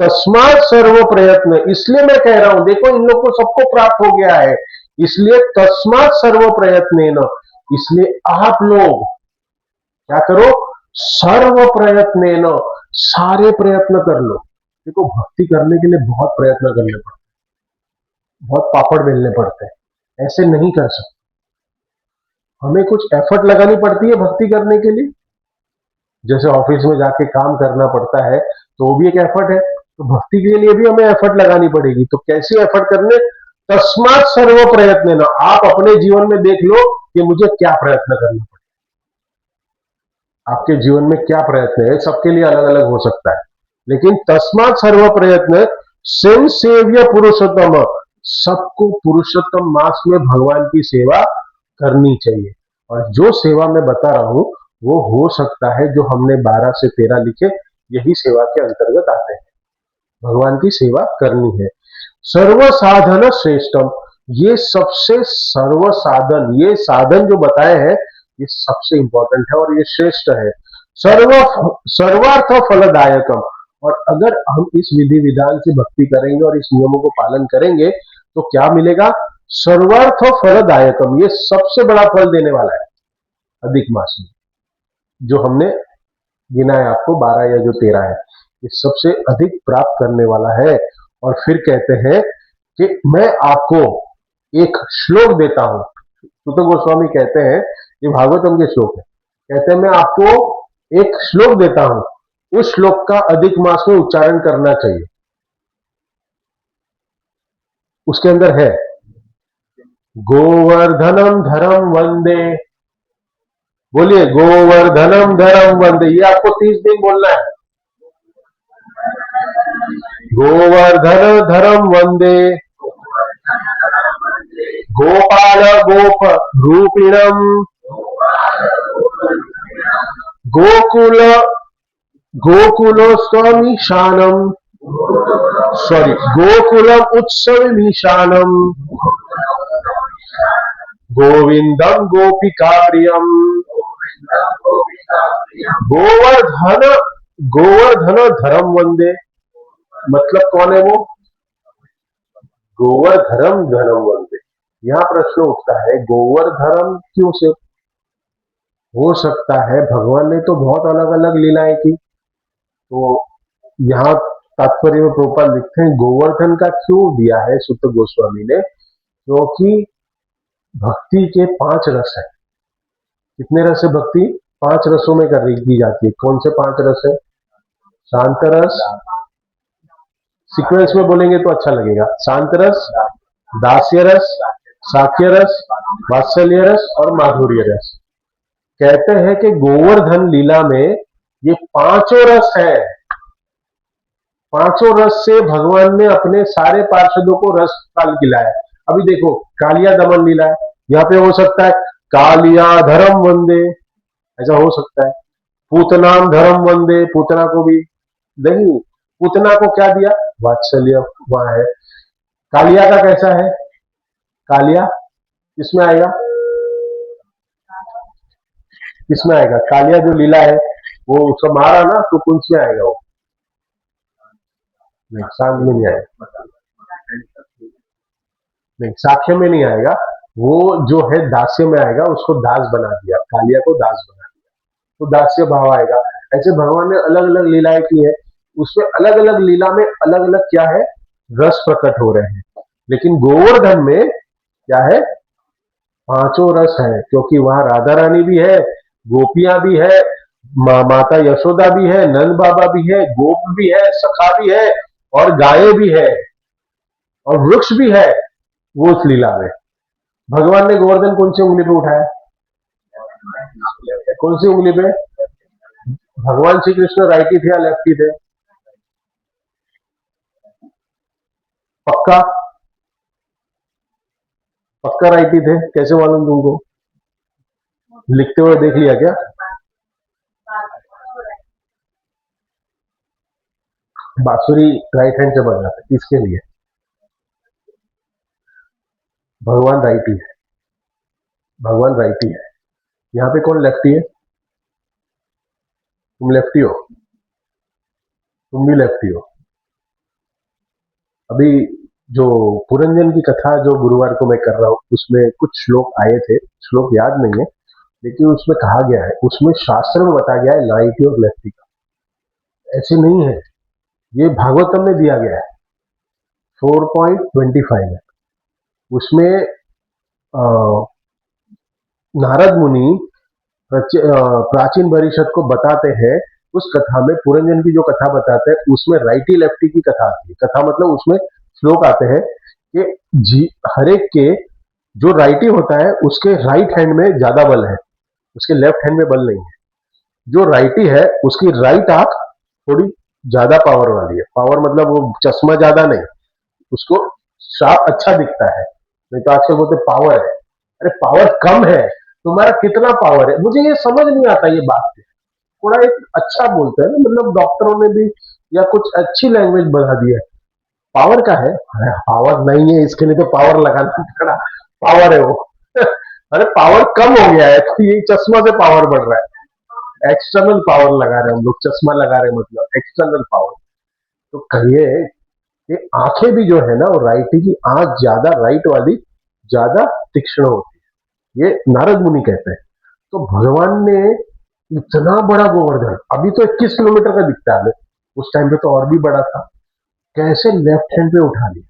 तस्मात सर्व प्रयत्न, इसलिए मैं कह रहा हूं देखो इन लोग को सबको प्राप्त हो गया है, इसलिए तस्मात सर्व प्रयत्न, इसलिए आप लोग क्या करो? सर्व प्रयत्न, सारे प्रयत्न कर लो। देखो भक्ति करने के लिए बहुत प्रयत्न करने पड़ते, बहुत पापड़ बेलने पड़ते हैं, ऐसे नहीं कर सकते। हमें कुछ एफर्ट लगानी पड़ती है भक्ति करने के लिए। जैसे ऑफिस में जाके काम करना पड़ता है तो वो भी एक एफर्ट है, तो भक्ति के लिए भी हमें एफर्ट लगानी पड़ेगी। तो कैसी एफर्ट करने? तस्मात सर्व प्रयत्न, आप अपने जीवन में देख लो कि मुझे क्या प्रयत्न करना पड़ेगा। आपके जीवन में क्या प्रयत्न है, सबके लिए अलग अलग हो सकता है, लेकिन तस्मात सर्व प्रयत्न सेव सेव्य पुरुषोत्तम, सबको पुरुषोत्तम मास में भगवान की सेवा करनी चाहिए। और जो सेवा मैं बता रहा हूं वो हो सकता है जो हमने 12 से 13 लिखे, यही सेवा के अंतर्गत आते हैं। भगवान की सेवा करनी है। सर्व साधन श्रेष्ठम, ये सबसे सर्व साधन, ये साधन जो बताए हैं ये सबसे इंपॉर्टेंट है और ये श्रेष्ठ है। सर्वार्थ फलदायकम, और अगर हम इस विधि विधान से भक्ति करेंगे और इस नियमों को पालन करेंगे तो क्या मिलेगा? सर्वार्थ फलदायकम, ये सबसे बड़ा फल देने वाला है अधिक मास में, जो हमने गिना है आपको 12 या जो 13 है, ये सबसे अधिक प्राप्त करने वाला है। और फिर कहते हैं कि मैं आपको एक श्लोक देता हूं। सुत गोस्वामी कहते हैं, ये भागवतम के श्लोक है, कहते हैं मैं आपको एक श्लोक देता हूं, उस श्लोक का अधिक मास में उच्चारण करना चाहिए। उसके अंदर है गोवर्धनम धरम वंदे, बोलिए गोवर्धनम धरम वंदे, ये आपको 30 दिन बोलना है। गोवर्धन धरम वंदे गोपाल गोप रूपिणम गोकुल गोकुलोत्सवमीशानम, सॉरी गोकुलम उत्सवमीशानम गोविंदम गोपिका प्रियम। गोवर्धन गोवर्धन धर्म वंदे, मतलब कौन है वो? गोवर्धनम धर्म वंदे। यहां प्रश्न उठता है गोवर्धनम क्यों से? हो सकता है भगवान ने तो बहुत अलग अलग लीलाएं की, तो यहां तात्पर्य में प्रोपाल लिखते हैं गोवर्धन का क्यों दिया है सुत गोस्वामी ने, क्योंकि भक्ति के 5 रस है। कितने रस है भक्ति? 5 रसों में की जाती है। कौन से 5 रस है? शांत रस, सीक्वेंस में बोलेंगे तो अच्छा लगेगा, शांत रस, दास्य रस, साख्य रस, वात्सल्य रस और माधुर्य रस। कहते हैं कि गोवर्धन लीला में ये 5 रस है। 5 रस से भगवान ने अपने सारे पार्षदों को रस काल खिलाया। अभी देखो कालिया दमन लीला है, यहाँ पे हो सकता है कालिया धर्म वंदे, ऐसा हो सकता है। पूतनाम धर्म वंदे, पूतना को भी नहीं, पूतना को क्या दिया? वात्सल्य वहां है। कालिया का कैसा है? कालिया किसमें आएगा? किसमें आएगा? कालिया जो लीला है वो उसका मारा ना, तो कुंज में आएगा वो, नहीं सांग में नहीं आएगा, नहीं साख्य में नहीं आएगा, वो जो है दास्य में आएगा। उसको दास बना दिया, कालिया को दास बना दिया, तो दास्य भाव आएगा। ऐसे भगवान ने अलग अलग लीलाएं की है, उसमें अलग अलग लीला में अलग अलग क्या है? रस प्रकट हो रहे हैं। लेकिन गोवर्धन में क्या है? 5 रस है, क्योंकि वहां राधा रानी भी है, गोपियां भी है, माता यशोदा भी है, नंद बाबा भी है, गोप भी है, सखा भी है और गाय भी है और वृक्ष भी है। वो उस लीला में भगवान ने गोवर्धन कौन सी उंगली पे उठाया? कौन सी उंगली पे? भगवान श्री कृष्ण राइटी थे या लेफ्टी थे? पक्का? पक्का राइटी थे? कैसे मालूम तुमको? लिखते हुए देख लिया क्या? बांसुरी राइट हैंड से बजाते है, किसके लिए? भगवान राइटी है, भगवान राइटी है। यहाँ पे कौन लेफ्टी है? तुम लेफ्टी हो, तुम भी लेफ्टी हो। अभी जो पुरंजन की कथा जो गुरुवार को मैं कर रहा हूँ, उसमें कुछ श्लोक आए थे, श्लोक याद नहीं है, लेकिन उसमें कहा गया है, उसमें शास्त्र में बताया गया है राइटी और लेफ्टी का। ऐसे नहीं है, ये भागवतम में दिया गया है 4.25 है। उसमें नारद मुनि प्राचीन परिषद को बताते हैं, उस कथा में पुरंजन की जो कथा बताते हैं उसमें राइटी लेफ्टी की कथा आती है। कथा मतलब उसमें श्लोक आते हैं कि हर एक के जो राइटी होता है उसके राइट हैंड में ज्यादा बल है, उसके लेफ्ट हैंड में बल नहीं है। जो राइटी है उसकी राइट आंख थोड़ी ज्यादा पावर वाली है। पावर मतलब वो चश्मा ज्यादा नहीं, उसको साफ अच्छा दिखता है। नहीं तो आजकल बोलते पावर है, अरे पावर कम है, तुम्हारा कितना पावर है? मुझे ये समझ नहीं आता ये बात। थोड़ा एक अच्छा बोलते हैं ना, मतलब डॉक्टरों ने भी या कुछ अच्छी लैंग्वेज बढ़ा दी है। पावर का है, अरे पावर नहीं है, इसके लिए तो पावर लगाना पड़ा, पावर है वो। अरे पावर कम हो गया है, तो ये चश्मा से पावर बढ़ रहा है। एक्सटर्नल पावर लगा रहे हैं हम लोग, चश्मा लगा रहे हैं मतलब एक्सटर्नल पावर। तो कहिए कि आंखें भी जो है ना, वो राइटी की आंख ज्यादा, राइट वाली ज्यादा तीक्ष्ण होती है, ये नारद मुनि कहते हैं। तो भगवान ने इतना बड़ा गोवर्धन, अभी तो 21 किलोमीटर का दिखता है, उस टाइम पे तो और भी बड़ा था, कैसे लेफ्ट हैंड पे उठा लिया।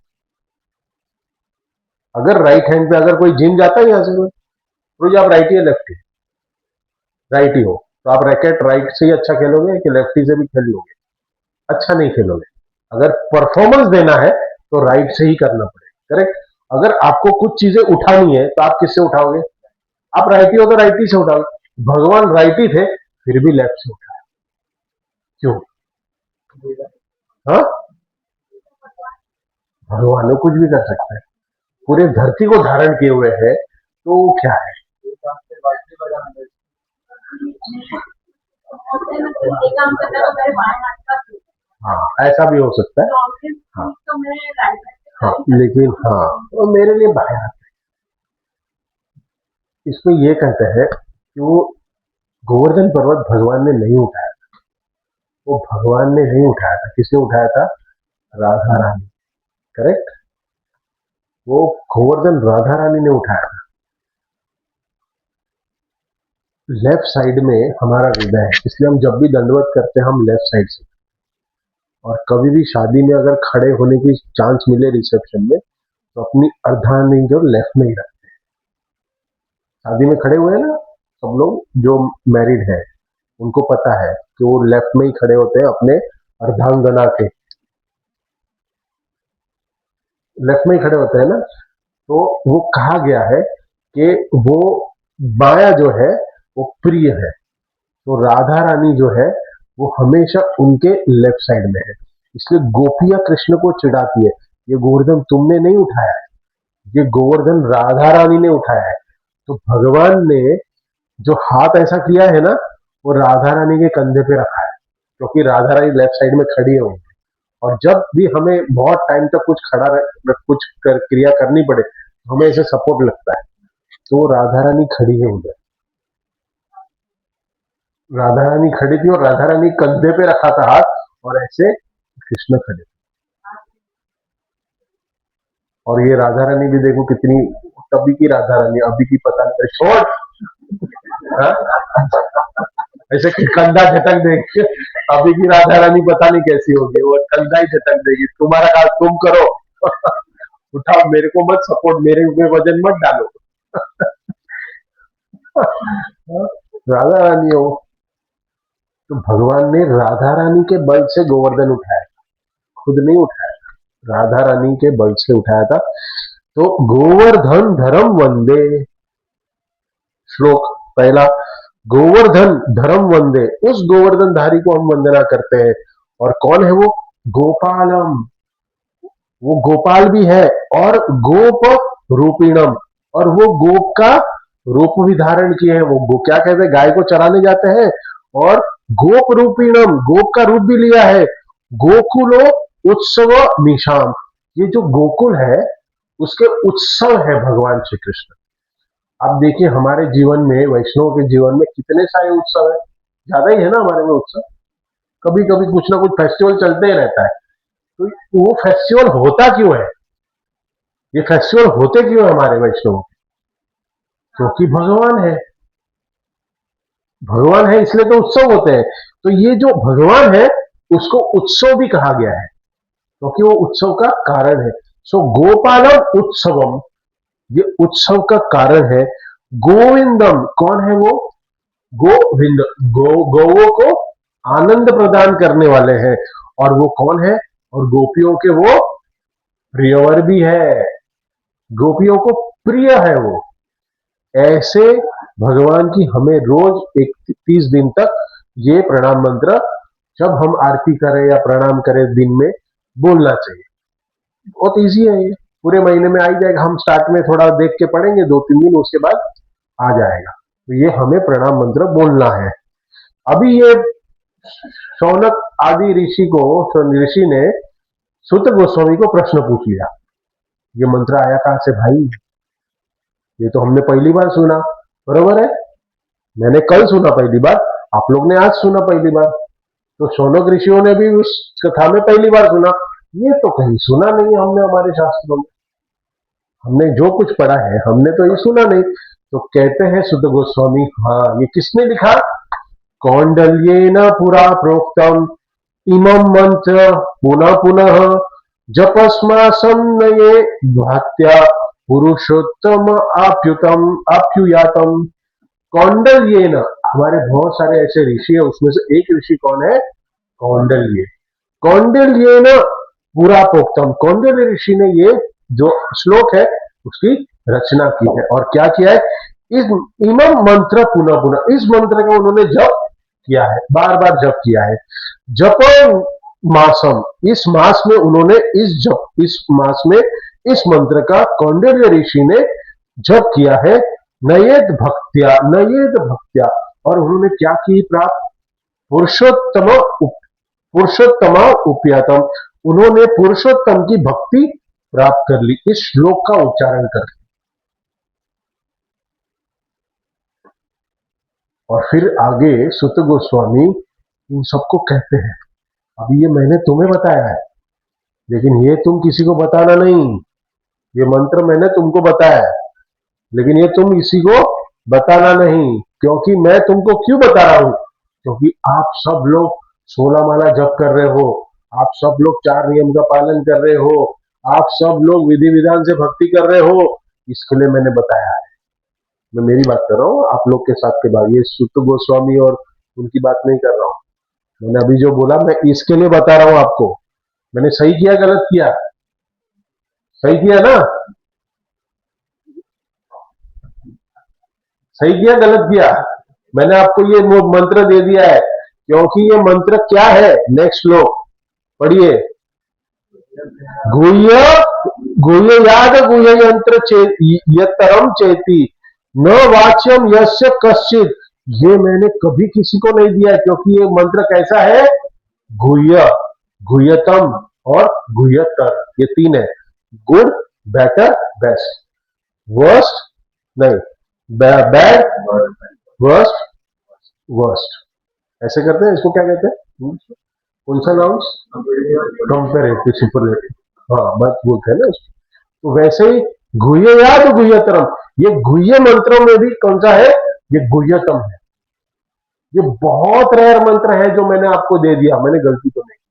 अगर राइट हैंड पे अगर कोई जिम जाता है यहां से, तो आप राइट या लेफ्ट राइट ही हो, तो आप रैकेट राइट से ही अच्छा खेलोगे कि लेफ्टी से भी खेल लोगे? अच्छा नहीं खेलोगे। अगर परफॉर्मेंस देना है तो राइट से ही करना पड़ेगा, करेक्ट। अगर आपको कुछ चीजें उठानी है तो आप किससे उठाओगे? आप राइटी हो तो राइटी से उठाओगे। भगवान राइटी थे फिर भी लेफ्ट से उठाया, क्यों? हाँ, भगवान ने कुछ भी कर सकता है, पूरे धरती को धारण किए हुए है, तो क्या है? हाँ, ऐसा भी हो सकता है। हाँ, हाँ, लेकिन हाँ, तो मेरे लिए बाया हाथ है। इसमें ये कहते हैं कि वो गोवर्धन पर्वत भगवान ने नहीं उठाया था, वो भगवान ने नहीं उठाया था, किसने उठाया था? राधा रानी, करेक्ट। वो गोवर्धन राधा रानी ने उठाया था। लेफ्ट साइड में हमारा हृदय है, इसलिए हम जब भी दंडवत करते हैं हम लेफ्ट साइड से। और कभी भी शादी में अगर खड़े होने की चांस मिले रिसेप्शन में, तो अपनी अर्धांगिनी जो लेफ्ट में ही रखते हैं। शादी में खड़े हुए हैं ना सब लोग जो मैरिड है, उनको पता है कि वो लेफ्ट में ही खड़े होते हैं अपने अर्धांगना के, लेफ्ट में ही खड़े होते हैं ना। तो वो कहा गया है कि वो बाया जो है वो प्रिय है, तो राधा रानी जो है वो हमेशा उनके लेफ्ट साइड में है। इसलिए गोपियां कृष्ण को चिढ़ाती है, ये गोवर्धन तुमने नहीं उठाया है, ये गोवर्धन राधा रानी ने उठाया है। तो भगवान ने जो हाथ ऐसा किया है ना, वो राधा रानी के कंधे पे रखा है, क्योंकि राधा रानी लेफ्ट साइड में खड़ी है उनके। और जब भी हमें बहुत टाइम तक कुछ क्रिया करनी पड़े, हमें ऐसे सपोर्ट लगता है, तो राधा रानी खड़ी है उधर। राधा रानी खड़ी थी और राधा रानी कंधे पे रखा था हाथ, और ऐसे कृष्ण खड़े। और ये राधा रानी भी देखो कितनी, तभी की राधा रानी अभी की पता नहीं, छोड़। हाँ? ऐसे कंधा झटक देगी, अभी की राधा रानी पता नहीं कैसी होगी, वो कंधा ही झटक देगी, तुम्हारा काम तुम करो। उठाओ, मेरे को मत सपोर्ट, मेरे ऊपर वजन मत डालो। राधा रानी हो, तो भगवान ने राधा रानी के बल से गोवर्धन उठाया, खुद नहीं उठाया, राधा रानी के बल से उठाया था। तो गोवर्धन धर्म वंदे, श्लोक पहला, गोवर्धन धर्म वंदे, उस गोवर्धन धारी को हम वंदना करते हैं। और कौन है वो? गोपालम, वो गोपाल भी है, और गोप रूपिणम, और वो गोप का रूप भी धारण किए हैं। वो क्या कहते हैं, गाय को चराने जाते हैं, और गोप रूपिणम, गोप का रूप भी लिया है। गोकुलो उत्सव निशाम, ये जो गोकुल है उसके उत्सव है भगवान श्री कृष्ण। आप देखिए हमारे जीवन में, वैष्णव के जीवन में कितने सारे उत्सव है, ज्यादा ही है ना हमारे में उत्सव। कभी कभी कुछ ना कुछ फेस्टिवल चलते ही रहता है, तो वो फेस्टिवल होता क्यों है? ये फेस्टिवल होते क्यों है हमारे वैष्णव? क्योंकि भगवान है, भगवान है इसलिए तो उत्सव होते हैं। तो ये जो भगवान है उसको उत्सव भी कहा गया है, क्योंकि वो उत्सव का कारण है। सो गोपालम उत्सवम, ये उत्सव का कारण है। गोविंदम, कौन है वो? गोविंद, गौवों को आनंद प्रदान करने वाले हैं। और वो कौन है? और गोपियों के वो प्रियवर भी है, गोपियों को प्रिय है वो। ऐसे भगवान की हमें रोज 31 दिन तक ये प्रणाम मंत्र, जब हम आरती करें या प्रणाम करें दिन में, बोलना चाहिए। बहुत इजी है ये, पूरे महीने में आ ही जाएगा। हम स्टार्ट में थोड़ा देख के पढ़ेंगे 2-3 दिन, उसके बाद आ जाएगा। तो ये हमें प्रणाम मंत्र बोलना है। अभी ये शौनक आदि ऋषि को, ऋषि ने सूत गोस्वामी को प्रश्न पूछ लिया, ये मंत्र आया कहां से भाई? ये तो हमने पहली बार सुना। बरोबर है, मैंने कल सुना पहली बार, आप लोग ने आज सुना पहली बार। तो शौनक ऋषियों ने भी उस कथा में पहली बार सुना, ये तो कहीं सुना नहीं हमने हमारे शास्त्रों में। हमने जो कुछ पढ़ा है हमने तो ये सुना नहीं। तो कहते हैं सुत गोस्वामी, हाँ ये किसने लिखा? कौंडल्येन पुरा प्रोक्तम इमं मंत्र पुनः पुनः जपस्मासं नये भक्त्या पुरुषोत्तम आप्युतम आप्युयातम। कौंडल्येन, हमारे बहुत सारे ऐसे ऋषि है, उसमें से एक ऋषि कौन है? कौंडल्य। कौंडल्येन पुरा प्रोक्तम, कौंडल्य ऋषि ने ये जो श्लोक है उसकी रचना की है। और क्या किया है? इस इमम मंत्र पुनः पुनः, इस मंत्र का उन्होंने जप किया है, बार बार जप किया है। जप मासम, इस मास में उन्होंने इस मास में इस मंत्र का कौंडल्य ऋषि ने जप किया है। नयेद भक्त्या, नयेद भक्त्या, और उन्होंने क्या की प्राप्त? पुरुषोत्तम पुरुषोत्तमा उप्यातम, उन्होंने पुरुषोत्तम की भक्ति प्राप्त कर ली इस श्लोक का उच्चारण करके। और फिर आगे सुत गोस्वामी इन सबको कहते हैं, अभी ये मैंने तुम्हें बताया है, लेकिन ये तुम किसी को बताना नहीं। ये मंत्र मैंने तुमको बताया है, लेकिन ये तुम इसी को बताना नहीं। क्योंकि मैं तुमको क्यों बता रहा हूं? क्योंकि आप सब लोग 16 माला जप कर रहे हो, आप सब लोग 4 नियम का पालन कर रहे हो, आप सब लोग विधि विधान से भक्ति कर रहे हो, इसके लिए मैंने बताया है। मैं मेरी बात कर रहा हूँ, आप लोग के साथ के बाद, ये सुत गोस्वामी और उनकी बात नहीं कर रहा हूँ। मैंने अभी जो बोला मैं इसके लिए बता रहा हूँ आपको। मैंने सही किया गलत किया? सही किया ना? सही किया गलत किया? मैंने आपको ये मंत्र दे दिया है, क्योंकि ये मंत्र क्या है? नेक्स्ट श्लोक पढ़िए। गुह्य गुह्य याद गुह्य यंत्र यतरम चेती न वाच्यम यस्य कश्चित, ये मैंने कभी किसी को नहीं दिया, क्योंकि ये मंत्र कैसा है? गुह्य, गुह्यतम और गुह्यतर, ये 3 है। गुड, बेटर, बेस्ट, वर्स्ट नहीं, बैड, वर्स्ट, वर्स्ट, ऐसे करते हैं। इसको क्या कहते हैं? कौन सा नाउन? कंपेरेटिव, सुपरलेटिव, हाँ बस बोलते हैं ना उसको। तो वैसे ही गुह्य याद गुह्यतरम, ये गुह्य मंत्रों में भी कौन सा है? ये गुह्यतम है। ये बहुत रेयर मंत्र है जो मैंने आपको दे दिया। मैंने गलती तो नहीं की,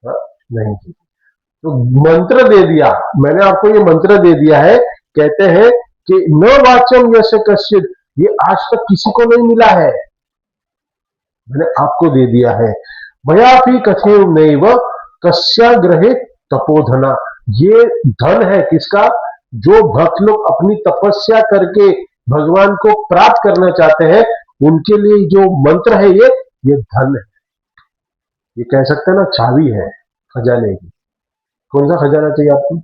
हाँ, नहीं की। तो मंत्र दे दिया मैंने आपको, ये मंत्र दे दिया है। कहते हैं कि न वाचम यस्य कश्चित, ये आज तक किसी को नहीं मिला है, मैंने आपको दे दिया है। भयापि कथे नैव कस्याग्रहे तपोधना, ये धन है किसका? जो भक्त लोग अपनी तपस्या करके भगवान को प्राप्त करना चाहते हैं, उनके लिए जो मंत्र है ये धन है। ये कह सकते हैं ना, चाबी है खजाने की। कौन सा खजाना चाहिए आपको?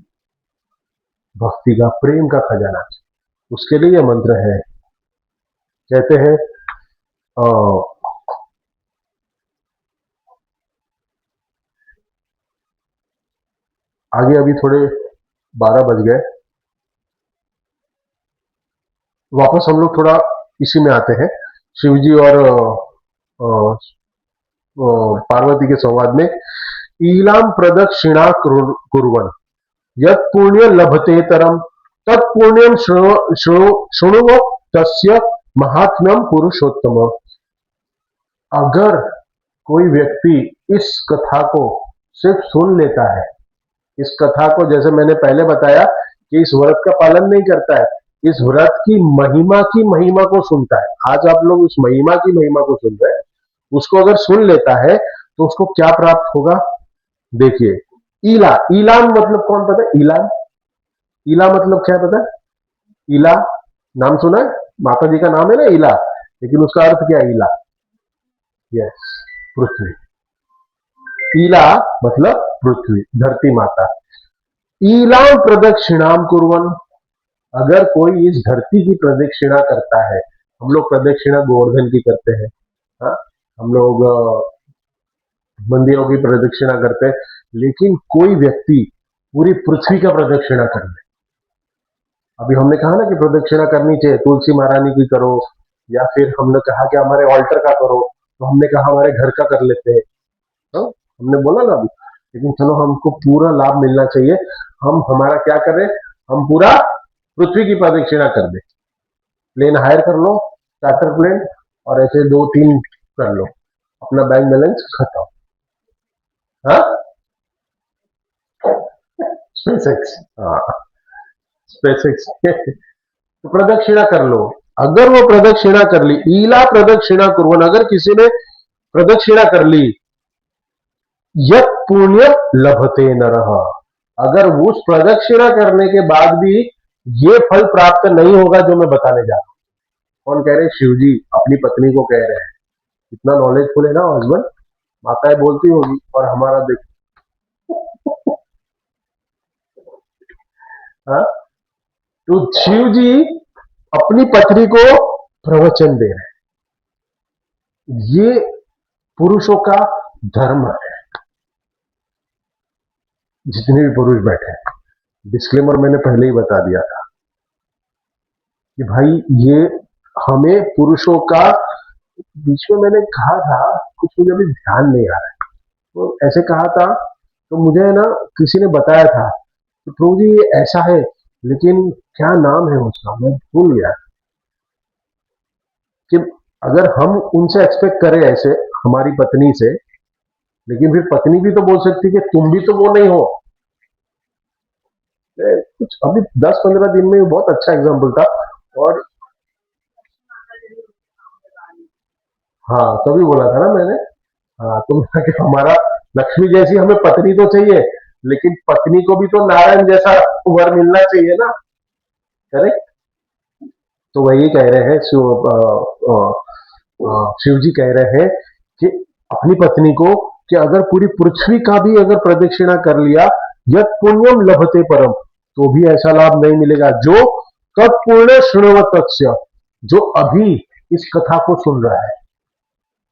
भक्ति का, प्रेम का खजाना चाहिए, उसके लिए यह मंत्र है। कहते हैं आगे, अभी थोड़े 12 बज गए, वापस हम लोग थोड़ा इसी में आते हैं, शिवजी और पार्वती के संवाद में। ईलाम प्रदक्षिणा कुर्वन् यत् पुण्य लभते तरम तत्पुण्यम शृणुव तस्य महात्म्यम पुरुषोत्तम। अगर कोई व्यक्ति इस कथा को सिर्फ सुन लेता है, इस कथा को, जैसे मैंने पहले बताया कि इस व्रत का पालन नहीं करता है, इस व्रत की महिमा को सुनता है। आज आप लोग उस महिमा की महिमा को सुन रहे हैं, उसको अगर सुन लेता है तो उसको क्या प्राप्त होगा? देखिए, ईला, ईलान मतलब कौन पता है? ईलान, ईला मतलब क्या पता है? ईला नाम सुना है? माता जी का नाम है ना ईला, लेकिन उसका अर्थ क्या है? ईला, यस, पृथ्वी। ईला मतलब पृथ्वी, धरती माता। ईलाम प्रदक्षिणाम कुर्वन, अगर कोई इस धरती की प्रदक्षिणा करता है, हम लोग प्रदक्षिणा गोवर्धन की करते हैं, हाँ? हम लोग मंदिरों की प्रदक्षिणा करते हैं, लेकिन कोई व्यक्ति पूरी पृथ्वी का प्रदक्षिणा कर ले। अभी हमने कहा ना कि प्रदक्षिणा करनी चाहिए, तुलसी महारानी की करो, या फिर हमने कहा कि हमारे ऑल्टर का करो, तो हमने कहा हमारे घर का कर लेते हैं, हाँ? हमने बोला ना अभी। लेकिन चलो, हमको पूरा लाभ मिलना चाहिए, हम हमारा क्या करें, हम पूरा पृथ्वी की प्रदक्षिणा कर दे। प्लेन हायर कर लो, चार्टर प्लेन, और ऐसे 2-3 कर लो, अपना बैंक बैलेंस खत्म। हाँ, स्पेसएक्स, हाँ स्पेसएक्स तो प्रदक्षिणा कर लो। अगर वो प्रदक्षिणा कर ली, ईला प्रदक्षिणा कुर्वन, अगर किसी ने प्रदक्षिणा कर ली, यत पुण्य लभते नरः, अगर उस प्रदक्षिणा करने के बाद भी ये फल प्राप्त नहीं होगा जो मैं बताने जा रहा हूं। कौन कह रहे हैं? शिव जी अपनी पत्नी को कह रहे हैं। इतना नॉलेजफुल है ना हस्बैंड। माताएं बोलती होगी और हमारा देख, हाँ? तो शिव जी अपनी पत्नी को प्रवचन दे रहे हैं। ये पुरुषों का धर्म है। जितने भी पुरुष बैठे हैं, डिस्क्लेमर मैंने पहले ही बता दिया था कि भाई ये हमें पुरुषों का, बीच में मैंने कहा था, कुछ मुझे अभी ध्यान नहीं आ रहा है, तो ऐसे कहा था, तो मुझे ना किसी ने बताया था कि प्रभु जी ये ऐसा है, लेकिन क्या नाम है उसका, मैं भूल गया। कि अगर हम उनसे एक्सपेक्ट करें ऐसे हमारी पत्नी से, लेकिन फिर पत्नी भी तो बोल सकती कि तुम भी तो वो नहीं हो। कुछ अभी 10-15 दिन में बहुत अच्छा एग्जाम्पल था। और हाँ, तभी बोला था ना मैंने। हाँ, तो मैंने कहा, हमारा लक्ष्मी जैसी हमें पत्नी तो चाहिए, लेकिन पत्नी को भी तो नारायण जैसा वर मिलना चाहिए ना। करेक्ट। तो वही कह रहे हैं शिव जी कह रहे हैं कि अपनी पत्नी को, कि अगर पूरी पृथ्वी का भी अगर प्रदक्षिणा कर लिया, यद पुण्यम लभते परम, तो भी ऐसा लाभ नहीं मिलेगा जो तत्पुण्य शृण्वतस्य, जो अभी इस कथा को सुन रहा है,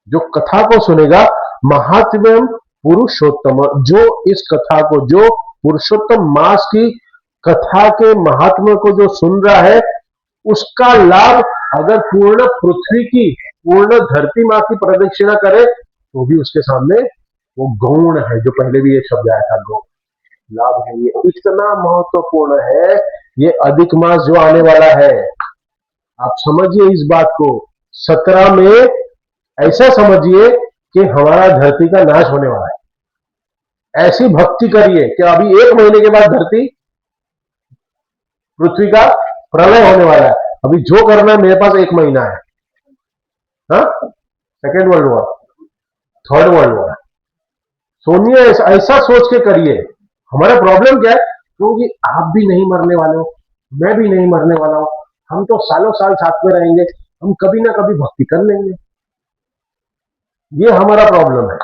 जो कथा को सुनेगा। महात्म्यम पुरुषोत्तम, जो इस कथा को, जो पुरुषोत्तम मास की कथा के महात्म्य को जो सुन रहा है, उसका लाभ अगर पूर्ण पृथ्वी की, पूर्ण धरती माँ की प्रदक्षिणा करे, तो भी उसके सामने वो गौण है। जो पहले भी ये शब्द आया था, गौण लाभ है। ये इतना महत्वपूर्ण है, ये अधिक मास जो आने वाला है, आप समझिए इस बात को। 17 में ऐसा समझिए कि हमारा धरती का नाश होने वाला है। ऐसी भक्ति करिए कि अभी 1 महीने के बाद धरती, पृथ्वी का प्रलय होने वाला है। अभी जो करना है, मेरे पास 1 महीना है। हाँ, second world war, third world war, सोनिए ऐसा सोच के करिए। हमारा प्रॉब्लम क्या है? क्योंकि आप भी नहीं मरने वाले हो, मैं भी नहीं मरने वाला हूं, हम तो सालों साल साथ में रहेंगे, हम कभी ना कभी भक्ति कर लेंगे। ये हमारा प्रॉब्लम है।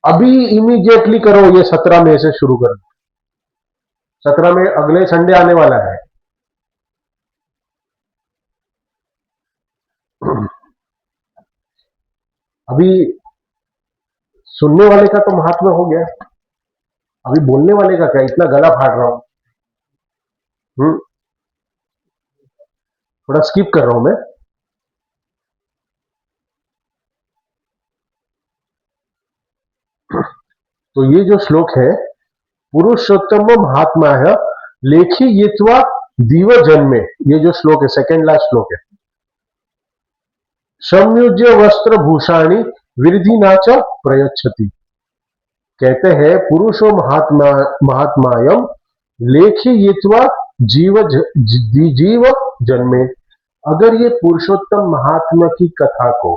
अभी इमीडिएटली करो, ये 17 मई से शुरू करो। 17 में अगले संडे आने वाला है। अभी सुनने वाले का तो महात्मा हो गया, अभी बोलने वाले का क्या, इतना गला फाड़ रहा हूं। थोड़ा स्किप कर रहा हूं मैं। तो ये जो श्लोक है, पुरुषोत्तम महात्मा है लेखी यित्वा दीव जन्मे, ये जो श्लोक है, सेकेंड लास्ट श्लोक है। संयुज्य वस्त्र भूषाणी विरधिना च प्रयच्छति, कहते हैं पुरुषो महात्मा महात्मायम लेखियित्वा जीव जन्मे। अगर ये पुरुषोत्तम महात्मा की कथा को,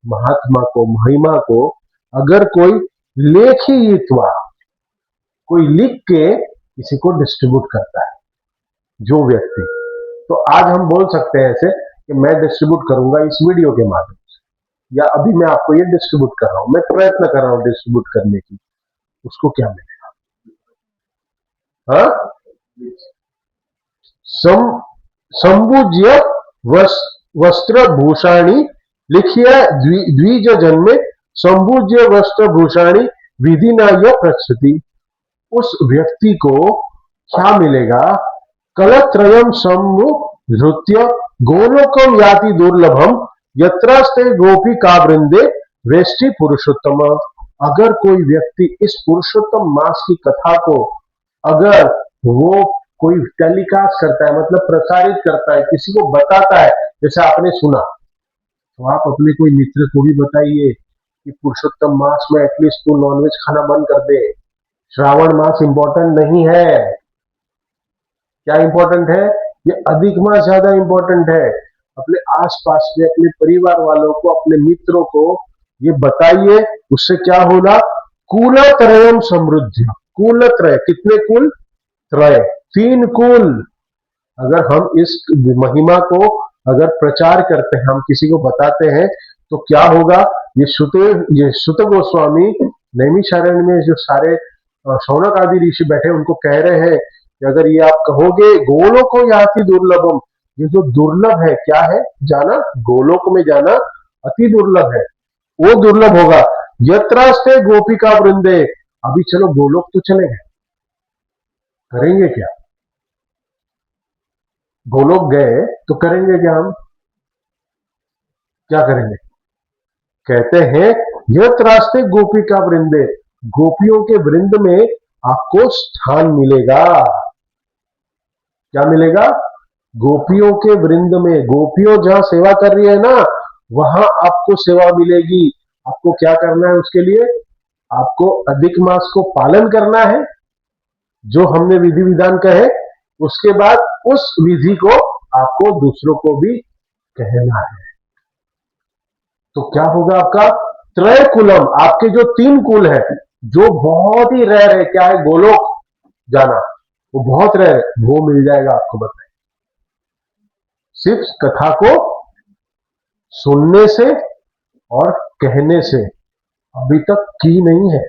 महात्मा को, महिमा को अगर कोई लेखियित्वा, कोई लिख के किसी को डिस्ट्रीब्यूट करता है, जो व्यक्ति, तो आज हम बोल सकते हैं ऐसे कि मैं डिस्ट्रीब्यूट करूंगा इस वीडियो के माध्यम से, या अभी मैं आपको ये डिस्ट्रीब्यूट कर रहा हूं, मैं प्रयत्न कर रहा हूं डिस्ट्रीब्यूट करने की, उसको क्या मिलेगा? हाँ, संभुज्य वस्त्र भूषाणी लिखिए द्विज जन्मे, संभुज्य वस्त्र भूषाणी विधि नाय प्रक्षति। उस व्यक्ति को क्या मिलेगा? कलत्रयम नृत्य गोलोकम याति दुर्लभम यत्रास्ते गोपी का वृंदे वेष्टि पुरुषोत्तम। अगर कोई व्यक्ति इस पुरुषोत्तम मास की कथा को अगर वो कोई टेलीकास्ट करता है, मतलब प्रसारित करता है, किसी को बताता है, जैसे आपने सुना, तो आप अपने कोई मित्र को भी बताइए कि पुरुषोत्तम मास में एटलीस्ट तू नॉनवेज खाना बंद कर दे। श्रावण मास इंपॉर्टेंट नहीं है। क्या इंपॉर्टेंट है? ये अधिक मास ज्यादा इंपॉर्टेंट है। अपने आसपास में अपने परिवार वालों को, अपने मित्रों को ये बताइए। उससे क्या होगा? कुलत्रयम समृद्धि। कुलत्रय, कितने कुल? त्रय, तीन कुल। अगर हम इस महिमा को अगर प्रचार करते हैं, हम किसी को बताते हैं, तो क्या होगा? ये सुत गोस्वामी नैमिषारण्य में जो सारे शौनक आदि ऋषि बैठे उनको कह रहे हैं कि अगर ये आप कहोगे गोलोको याति दुर्लभम, ये जो दुर्लभ है क्या है? जाना, गोलोक में जाना अति दुर्लभ है। वो दुर्लभ होगा। यत्रास्ते गोपिका वृंदे। अभी चलो गोलोक तो चले गए, करेंगे क्या? गोलोक गए तो करेंगे क्या? हम क्या करेंगे? कहते हैं यत रास्ते गोपिका वृंदे, गोपियों के वृंद में आपको स्थान मिलेगा। क्या मिलेगा? गोपियों के वृंद में, गोपियों जहां सेवा कर रही है ना, वहां आपको सेवा मिलेगी। आपको क्या करना है उसके लिए? आपको अधिक मास को पालन करना है, जो हमने विधि विधान कहे। उसके बाद उस विधि को आपको दूसरों को भी कहना है। तो क्या होगा आपका? त्रय कुलम, आपके जो तीन कुल है, जो बहुत ही रेयर है, क्या है? गोलोक जाना, वो बहुत रेयर है, वो मिल जाएगा आपको। बताइए, सिर्फ कथा को सुनने से और कहने से। अभी तक की नहीं है,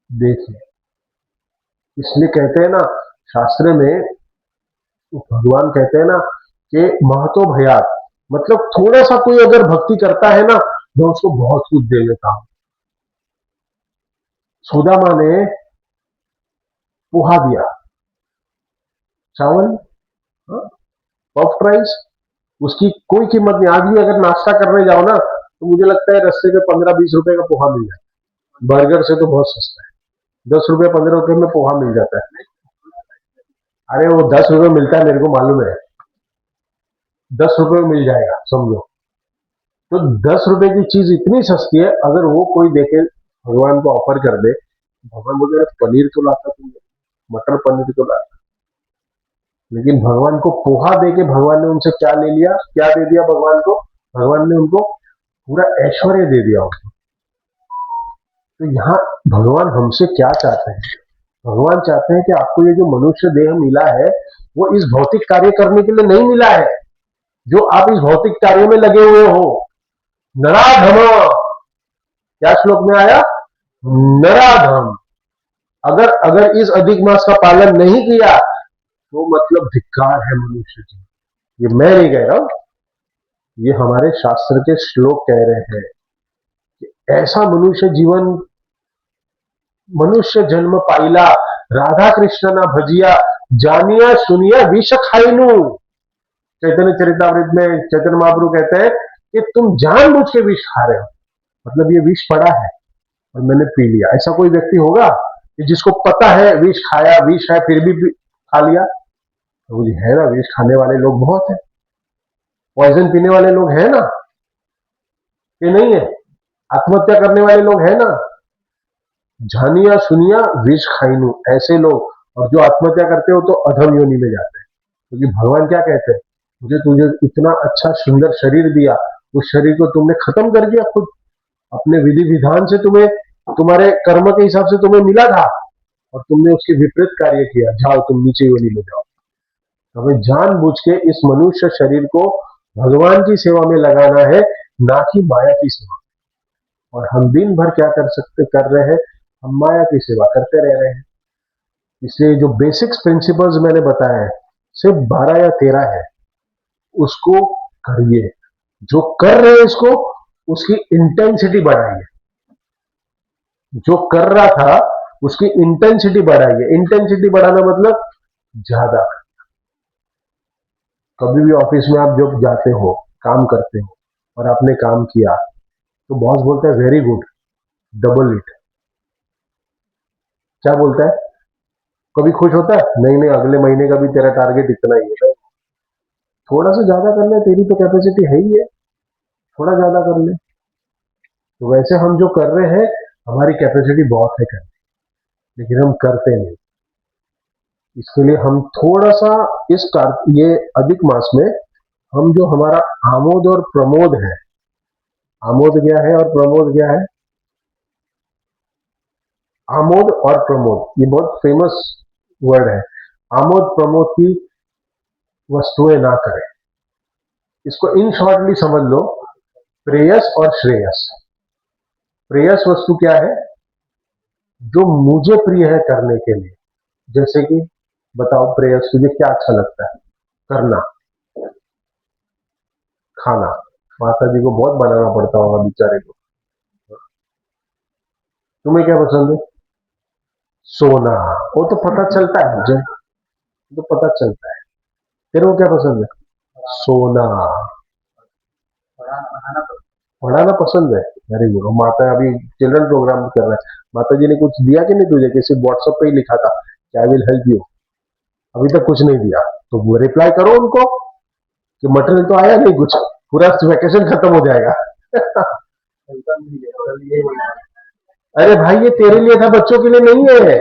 देखिए। इसलिए कहते हैं ना शास्त्र में, भगवान कहते हैं ना कि महतो भयात, मतलब थोड़ा सा कोई अगर भक्ति करता है ना, मैं उसको बहुत कुछ दे देता हूं। सुदामा ने पोहा दिया, चावल, पफ्ड राइस, उसकी कोई कीमत नहीं। आज भी अगर नाश्ता करने जाओ ना, तो मुझे लगता है रास्ते में 15-20 रुपए का पोहा मिल जाए। बर्गर से तो बहुत सस्ता है, 10 रुपए 15 रुपए में पोहा मिल जाता है। अरे वो 10 रुपए मिलता है, मेरे को मालूम है, 10 रुपए में मिल जाएगा, समझो। तो 10 रुपए की चीज इतनी सस्ती है, अगर वो कोई देखे, भगवान को ऑफर कर दे, भगवान बोले पनीर तो लाता तुम, मटर पनीर तो लाता। लेकिन भगवान को पोहा दे के भगवान ने उनसे क्या ले लिया? क्या दे दिया भगवान को? भगवान ने उनको पूरा ऐश्वर्य दे दिया उनको। तो यहाँ भगवान हमसे क्या चाहते हैं? भगवान चाहते हैं कि आपको ये जो मनुष्य देह मिला है, वो इस भौतिक कार्य करने के लिए नहीं मिला है, जो आप इस भौतिक कार्य में लगे हुए हो। नराधम, क्या श्लोक में आया? नराधम। अगर अगर इस अधिक मास का पालन नहीं किया, तो मतलब धिक्कार है मनुष्य जी। ये मैं नहीं कह रहा हूं, ये हमारे शास्त्र के श्लोक कह रहे हैं कि ऐसा मनुष्य जीवन, मनुष्य जन्म पाइला, राधा कृष्ण ना भजिया, जानिया सुनिया विष खाइनु। चैतन्य चरितामृत में चैतन्य महाप्रभु कहते हैं कि तुम जानबूझ के विष खा रहे हो, मतलब ये विष पड़ा है और मैंने पी लिया। ऐसा कोई व्यक्ति होगा कि जिसको पता है विष खाया, विष है, फिर भी खा लिया? तो है ना, विष खाने वाले लोग बहुत है, पॉइजन पीने वाले लोग हैं ना, ये नहीं है? आत्महत्या करने वाले लोग हैं ना। जानिया सुनिया विष खाइनु, ऐसे लोग। और जो आत्महत्या करते हो तो अधम योनि में जाते हैं। क्योंकि भगवान क्या कहते हैं? मुझे तुझे इतना अच्छा सुंदर शरीर दिया, उस शरीर को तुमने खत्म कर दिया खुद, अपने विधि विधान से, तुम्हें तुम्हारे कर्म के हिसाब से तुम्हें मिला था, और तुमने उसके विपरीत कार्य किया। जाओ तुम नीचे योनि में जाओ। हमें जानबूझ के इस मनुष्य शरीर को भगवान की सेवा में लगाना है, ना कि माया की सेवा। और हम दिन भर क्या कर रहे हैं? हम माया की सेवा करते रह रहे हैं। इसलिए जो बेसिक्स प्रिंसिपल्स मैंने बताया है, सिर्फ 12 या 13 है, उसको करिए। जो कर रहे हैं इसको, उसकी इंटेंसिटी बढ़ाइए। जो कर रहा था उसकी इंटेंसिटी बढ़ाइए। इंटेंसिटी बढ़ाना मतलब ज्यादा। कभी भी ऑफिस में आप जब जाते हो, काम करते हो, और आपने काम किया, तो बॉस बोलता है वेरी गुड, डबल इट। क्या बोलता है? कभी खुश होता है? नहीं नहीं, अगले महीने का भी तेरा टारगेट इतना ही है, थोड़ा सा ज्यादा कर ले, तेरी तो कैपेसिटी है ही है, थोड़ा ज्यादा कर ले। तो वैसे हम जो कर रहे हैं, हमारी कैपेसिटी बहुत है करने, लेकिन हम करते नहीं। इसके लिए हम थोड़ा सा ये अधिक मास में हम जो हमारा आमोद और प्रमोद है, आमोद क्या है और प्रमोद क्या है? आमोद और प्रमोद, ये बहुत फेमस वर्ड है। आमोद प्रमोद की वस्तुएं ना करें, इसको इन शॉर्टली समझ लो, प्रेयस और श्रेयस। प्रेयस वस्तु क्या है? जो मुझे प्रिय है करने के लिए। जैसे कि बताओ, प्रेयस तुझे क्या अच्छा लगता है करना? खाना। माता जी को बहुत बनाना पड़ता होगा बेचारे को। तुम्हें क्या पसंद है? सोना। वो तो पता चलता है मुझे, तो पता चलता है। तेरे को क्या पसंद है? सोना। पढ़ाना पसंद है। Very good. माता अभी चिल्ड्रन प्रोग्राम कर रहा है, माता जी ने कुछ दिया कि नहीं तुझे? किसी व्हाट्सएप पे ही लिखा था कि आई विल हेल्प यू, अभी तक कुछ नहीं दिया, तो रिप्लाई करो उनको कि मटेरियल तो आया नहीं कुछ, पूरा वैकेशन खत्म हो जाएगा। अरे भाई, ये तेरे लिए था, बच्चों के लिए नहीं है,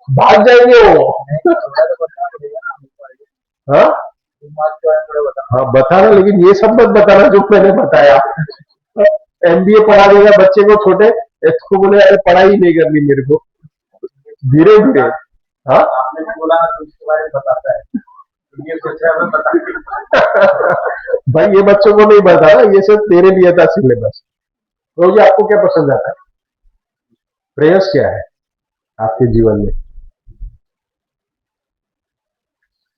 भाग जाएंगे वो। हाँ हाँ, बताना, लेकिन ये सब मत बताना जो मैंने बताया। एमबीए पढ़ा देगा बच्चे को छोटे, इसको बोले अरे पढ़ाई नहीं करनी मेरे को, धीरे धीरे। हाँ, आपने बोला तो उसके बारे में बताता है, ये सोच रहा है बता। भाई ये बच्चों को नहीं बताना, ये सब तेरे लिए था सिलेबस। तो ये आपको क्या पसंद आता है? प्रेयस क्या है आपके जीवन में?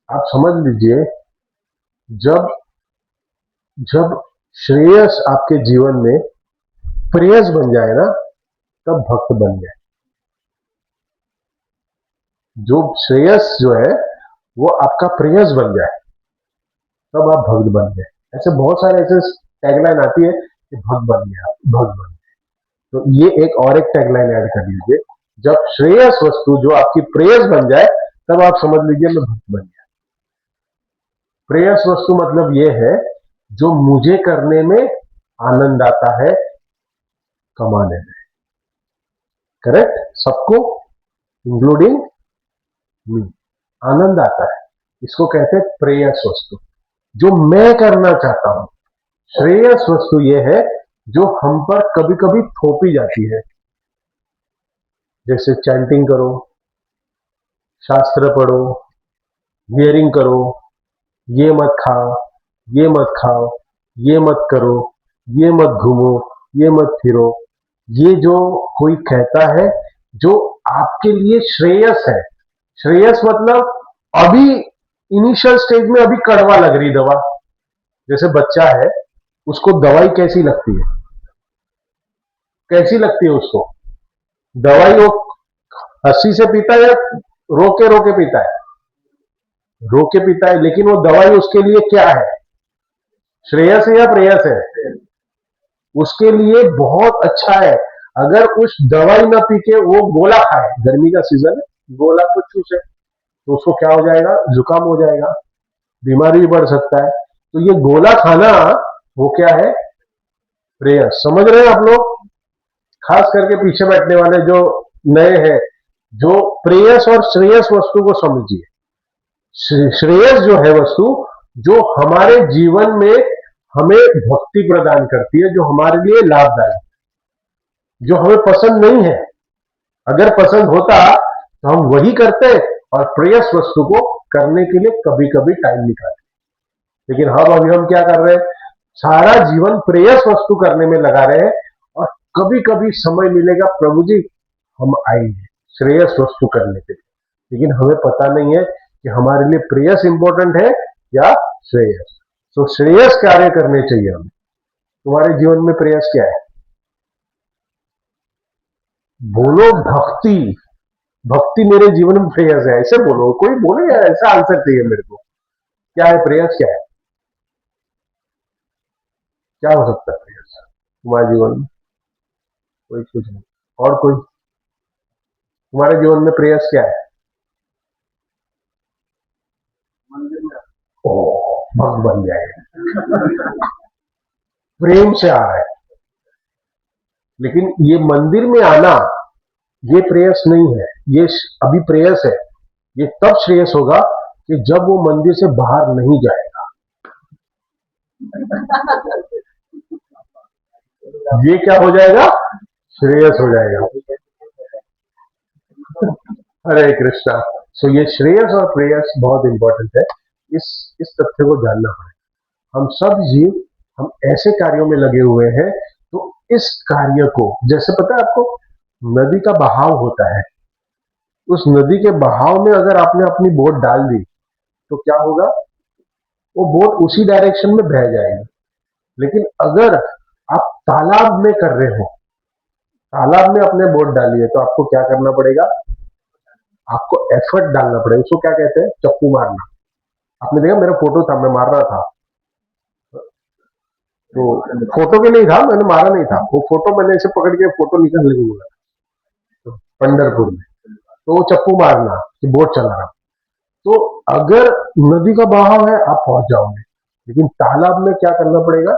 आप समझ लीजिए, जब जब श्रेयस आपके जीवन में प्रेयस बन जाए ना, तब भक्त बन जाए। जो श्रेयस जो है वो आपका प्रेयस बन जाए, तब आप भक्त बन गए। ऐसे बहुत सारे ऐसे टैगलाइन आती है कि भक्त बन गया, भक्त बन गया। तो ये एक और एक टैगलाइन ऐड कर लीजिए, जब श्रेयस वस्तु जो आपकी प्रेयस बन जाए, तब आप समझ लीजिए मैं भक्त बन गया। प्रेयस वस्तु मतलब ये है जो मुझे करने में आनंद आता है, कमाने में। करेक्ट? सबको इंक्लूडिंग मी आनंद आता है, इसको कहते हैं प्रेयस वस्तु, जो मैं करना चाहता हूं। श्रेयस वस्तु ये है जो हम पर कभी कभी थोपी जाती है, जैसे चैंटिंग करो, शास्त्र पढ़ो, हियरिंग करो, ये मत खाओ, ये मत खाओ, ये मत करो, ये मत घूमो, ये मत फिरो। ये जो कोई कहता है जो आपके लिए श्रेयस है, श्रेयस मतलब अभी इनिशियल स्टेज में अभी कड़वा लग रही दवा। जैसे बच्चा है, उसको दवाई कैसी लगती है? कैसी लगती है उसको दवाई? वो हंसी से पीता है या रोके रोके पीता है? रोके पीता है, लेकिन वो दवाई उसके लिए क्या है? श्रेयस है या प्रेयस है? उसके लिए बहुत अच्छा है। अगर उस दवाई ना पी के वो गोला खाए, गर्मी का सीजन है, गोला को चूसे, तो उसको क्या हो जाएगा? जुकाम हो जाएगा, बीमारी भी बढ़ सकता है। तो ये गोला खाना, वो क्या है? प्रेयस। समझ रहे हैं आप लोग? खास करके पीछे बैठने वाले जो नए हैं, जो प्रेयस और श्रेयस वस्तु को समझिए। श्रेयस जो है वस्तु, जो हमारे जीवन में हमें भक्ति प्रदान करती है, जो हमारे लिए लाभदायक, जो हमें पसंद नहीं है। अगर पसंद होता तो हम वही करते, और प्रेयस वस्तु को करने के लिए कभी कभी टाइम निकालते। लेकिन हम अभी हम क्या कर रहे हैं? सारा जीवन प्रेयस वस्तु करने में लगा रहे हैं, और कभी कभी समय मिलेगा, प्रभु जी हम आएंगे श्रेयस वस्तु करने के लिए। लेकिन हमें पता नहीं है कि हमारे लिए प्रेयस इंपॉर्टेंट है या श्रेयस। तो श्रेयस कार्य करने चाहिए हमें। तुम्हारे जीवन में प्रेयस क्या है? बोलो भक्ति। भक्ति मेरे जीवन में प्रेयस है, ऐसे बोलो। कोई बोले यार, ऐसा आंसर चाहिए मेरे को। क्या है प्रेयस? क्या है? क्या हो सकता है प्रेयस तुम्हारे जीवन में? कोई कुछ नहीं। और कोई? तुम्हारे जीवन में प्रेयस क्या है? भक्त बन जाएगा। प्रेम से आ रहा है। लेकिन ये मंदिर में आना, ये प्रेयस नहीं है, ये अभी प्रेयस है। ये तब श्रेयस होगा कि जब वो मंदिर से बाहर नहीं जाएगा। ये क्या हो जाएगा? श्रेयस हो जाएगा। हरे कृष्णा। सो ये श्रेयस और प्रेयस बहुत इंपॉर्टेंट है। इस तथ्य को जानना पड़ेगा। हम सब जीव, हम ऐसे कार्यों में लगे हुए हैं, तो इस कार्य को, जैसे पता है आपको, नदी का बहाव होता है। उस नदी के बहाव में अगर आपने अपनी बोट डाल दी तो क्या होगा? वो बोट उसी डायरेक्शन में बह जाएगी। लेकिन अगर आप तालाब में कर रहे हो, तालाब में अपने बोट डाली है, तो आपको क्या करना पड़ेगा? आपको एफर्ट डालना पड़ेगा। उसको क्या कहते हैं? चप्पू मारना। आपने देखा, मेरा फोटो था, मैं मार रहा था, तो फोटो के लिए था, मैंने मारा नहीं था। वो फोटो मैंने ऐसे पकड़ के फोटो निकालने को बोला, तो पंडरपुर में, तो वो चप्पू मारना कि बोट चला रहा। तो अगर नदी का बहाव है, आप पहुंच जाओगे। लेकिन तालाब में क्या करना पड़ेगा?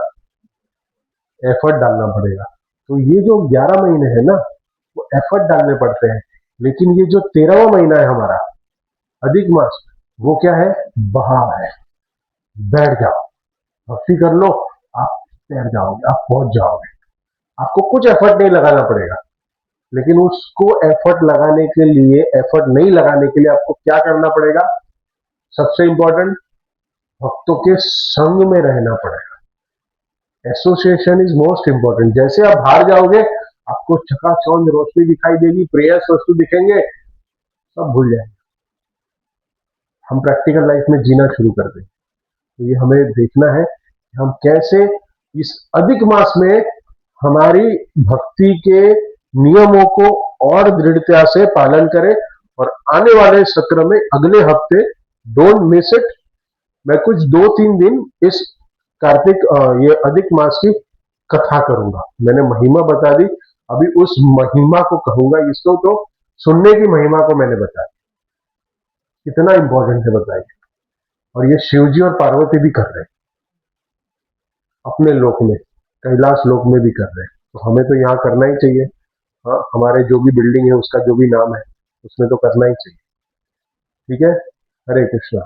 एफर्ट डालना पड़ेगा। तो ये जो 11 महीने है ना, वो एफर्ट डालने पड़ते हैं। लेकिन ये जो 13वां महीना है हमारा, अधिक मास, वो क्या है? बहाव है। बैठ जाओ, भक्ति कर लो, आप तैर जाओगे, आप पहुंच जाओगे। आपको कुछ एफर्ट नहीं लगाना पड़ेगा। लेकिन उसको एफर्ट लगाने के लिए, एफर्ट नहीं लगाने के लिए आपको क्या करना पड़ेगा? सबसे इंपॉर्टेंट, भक्तों के संग में रहना पड़ेगा। Association is most important. जैसे आप बाहर जाओगे, आपको चकाचौंध रोशनी दिखाई देगी, प्रेयस वस्तु दिखेंगे, सब भूल जाएंगे। हम प्रैक्टिकल लाइफ में जीना शुरू कर देंगे। तो ये हमें देखना है कि हम कैसे इस अधिक मास में हमारी भक्ति के नियमों को और दृढ़ता से पालन करें। और आने वाले सत्र में, अगले हफ्ते, डोंट मिस इट, मैं कुछ 2-3 दिन इस कार्तिक, ये अधिक मास की कथा करूंगा। मैंने महिमा बता दी, अभी उस महिमा को कहूंगा। इसको तो सुनने की महिमा को मैंने बताया, कितना इंपॉर्टेंट है बताइए। और ये शिवजी और पार्वती भी कर रहे हैं अपने लोक में, कैलाश लोक में भी कर रहे हैं। तो हमें तो यहाँ करना ही चाहिए। हाँ, हमारे जो भी बिल्डिंग है, उसका जो भी नाम है, उसमें तो करना ही चाहिए। ठीक है। हरे कृष्णा।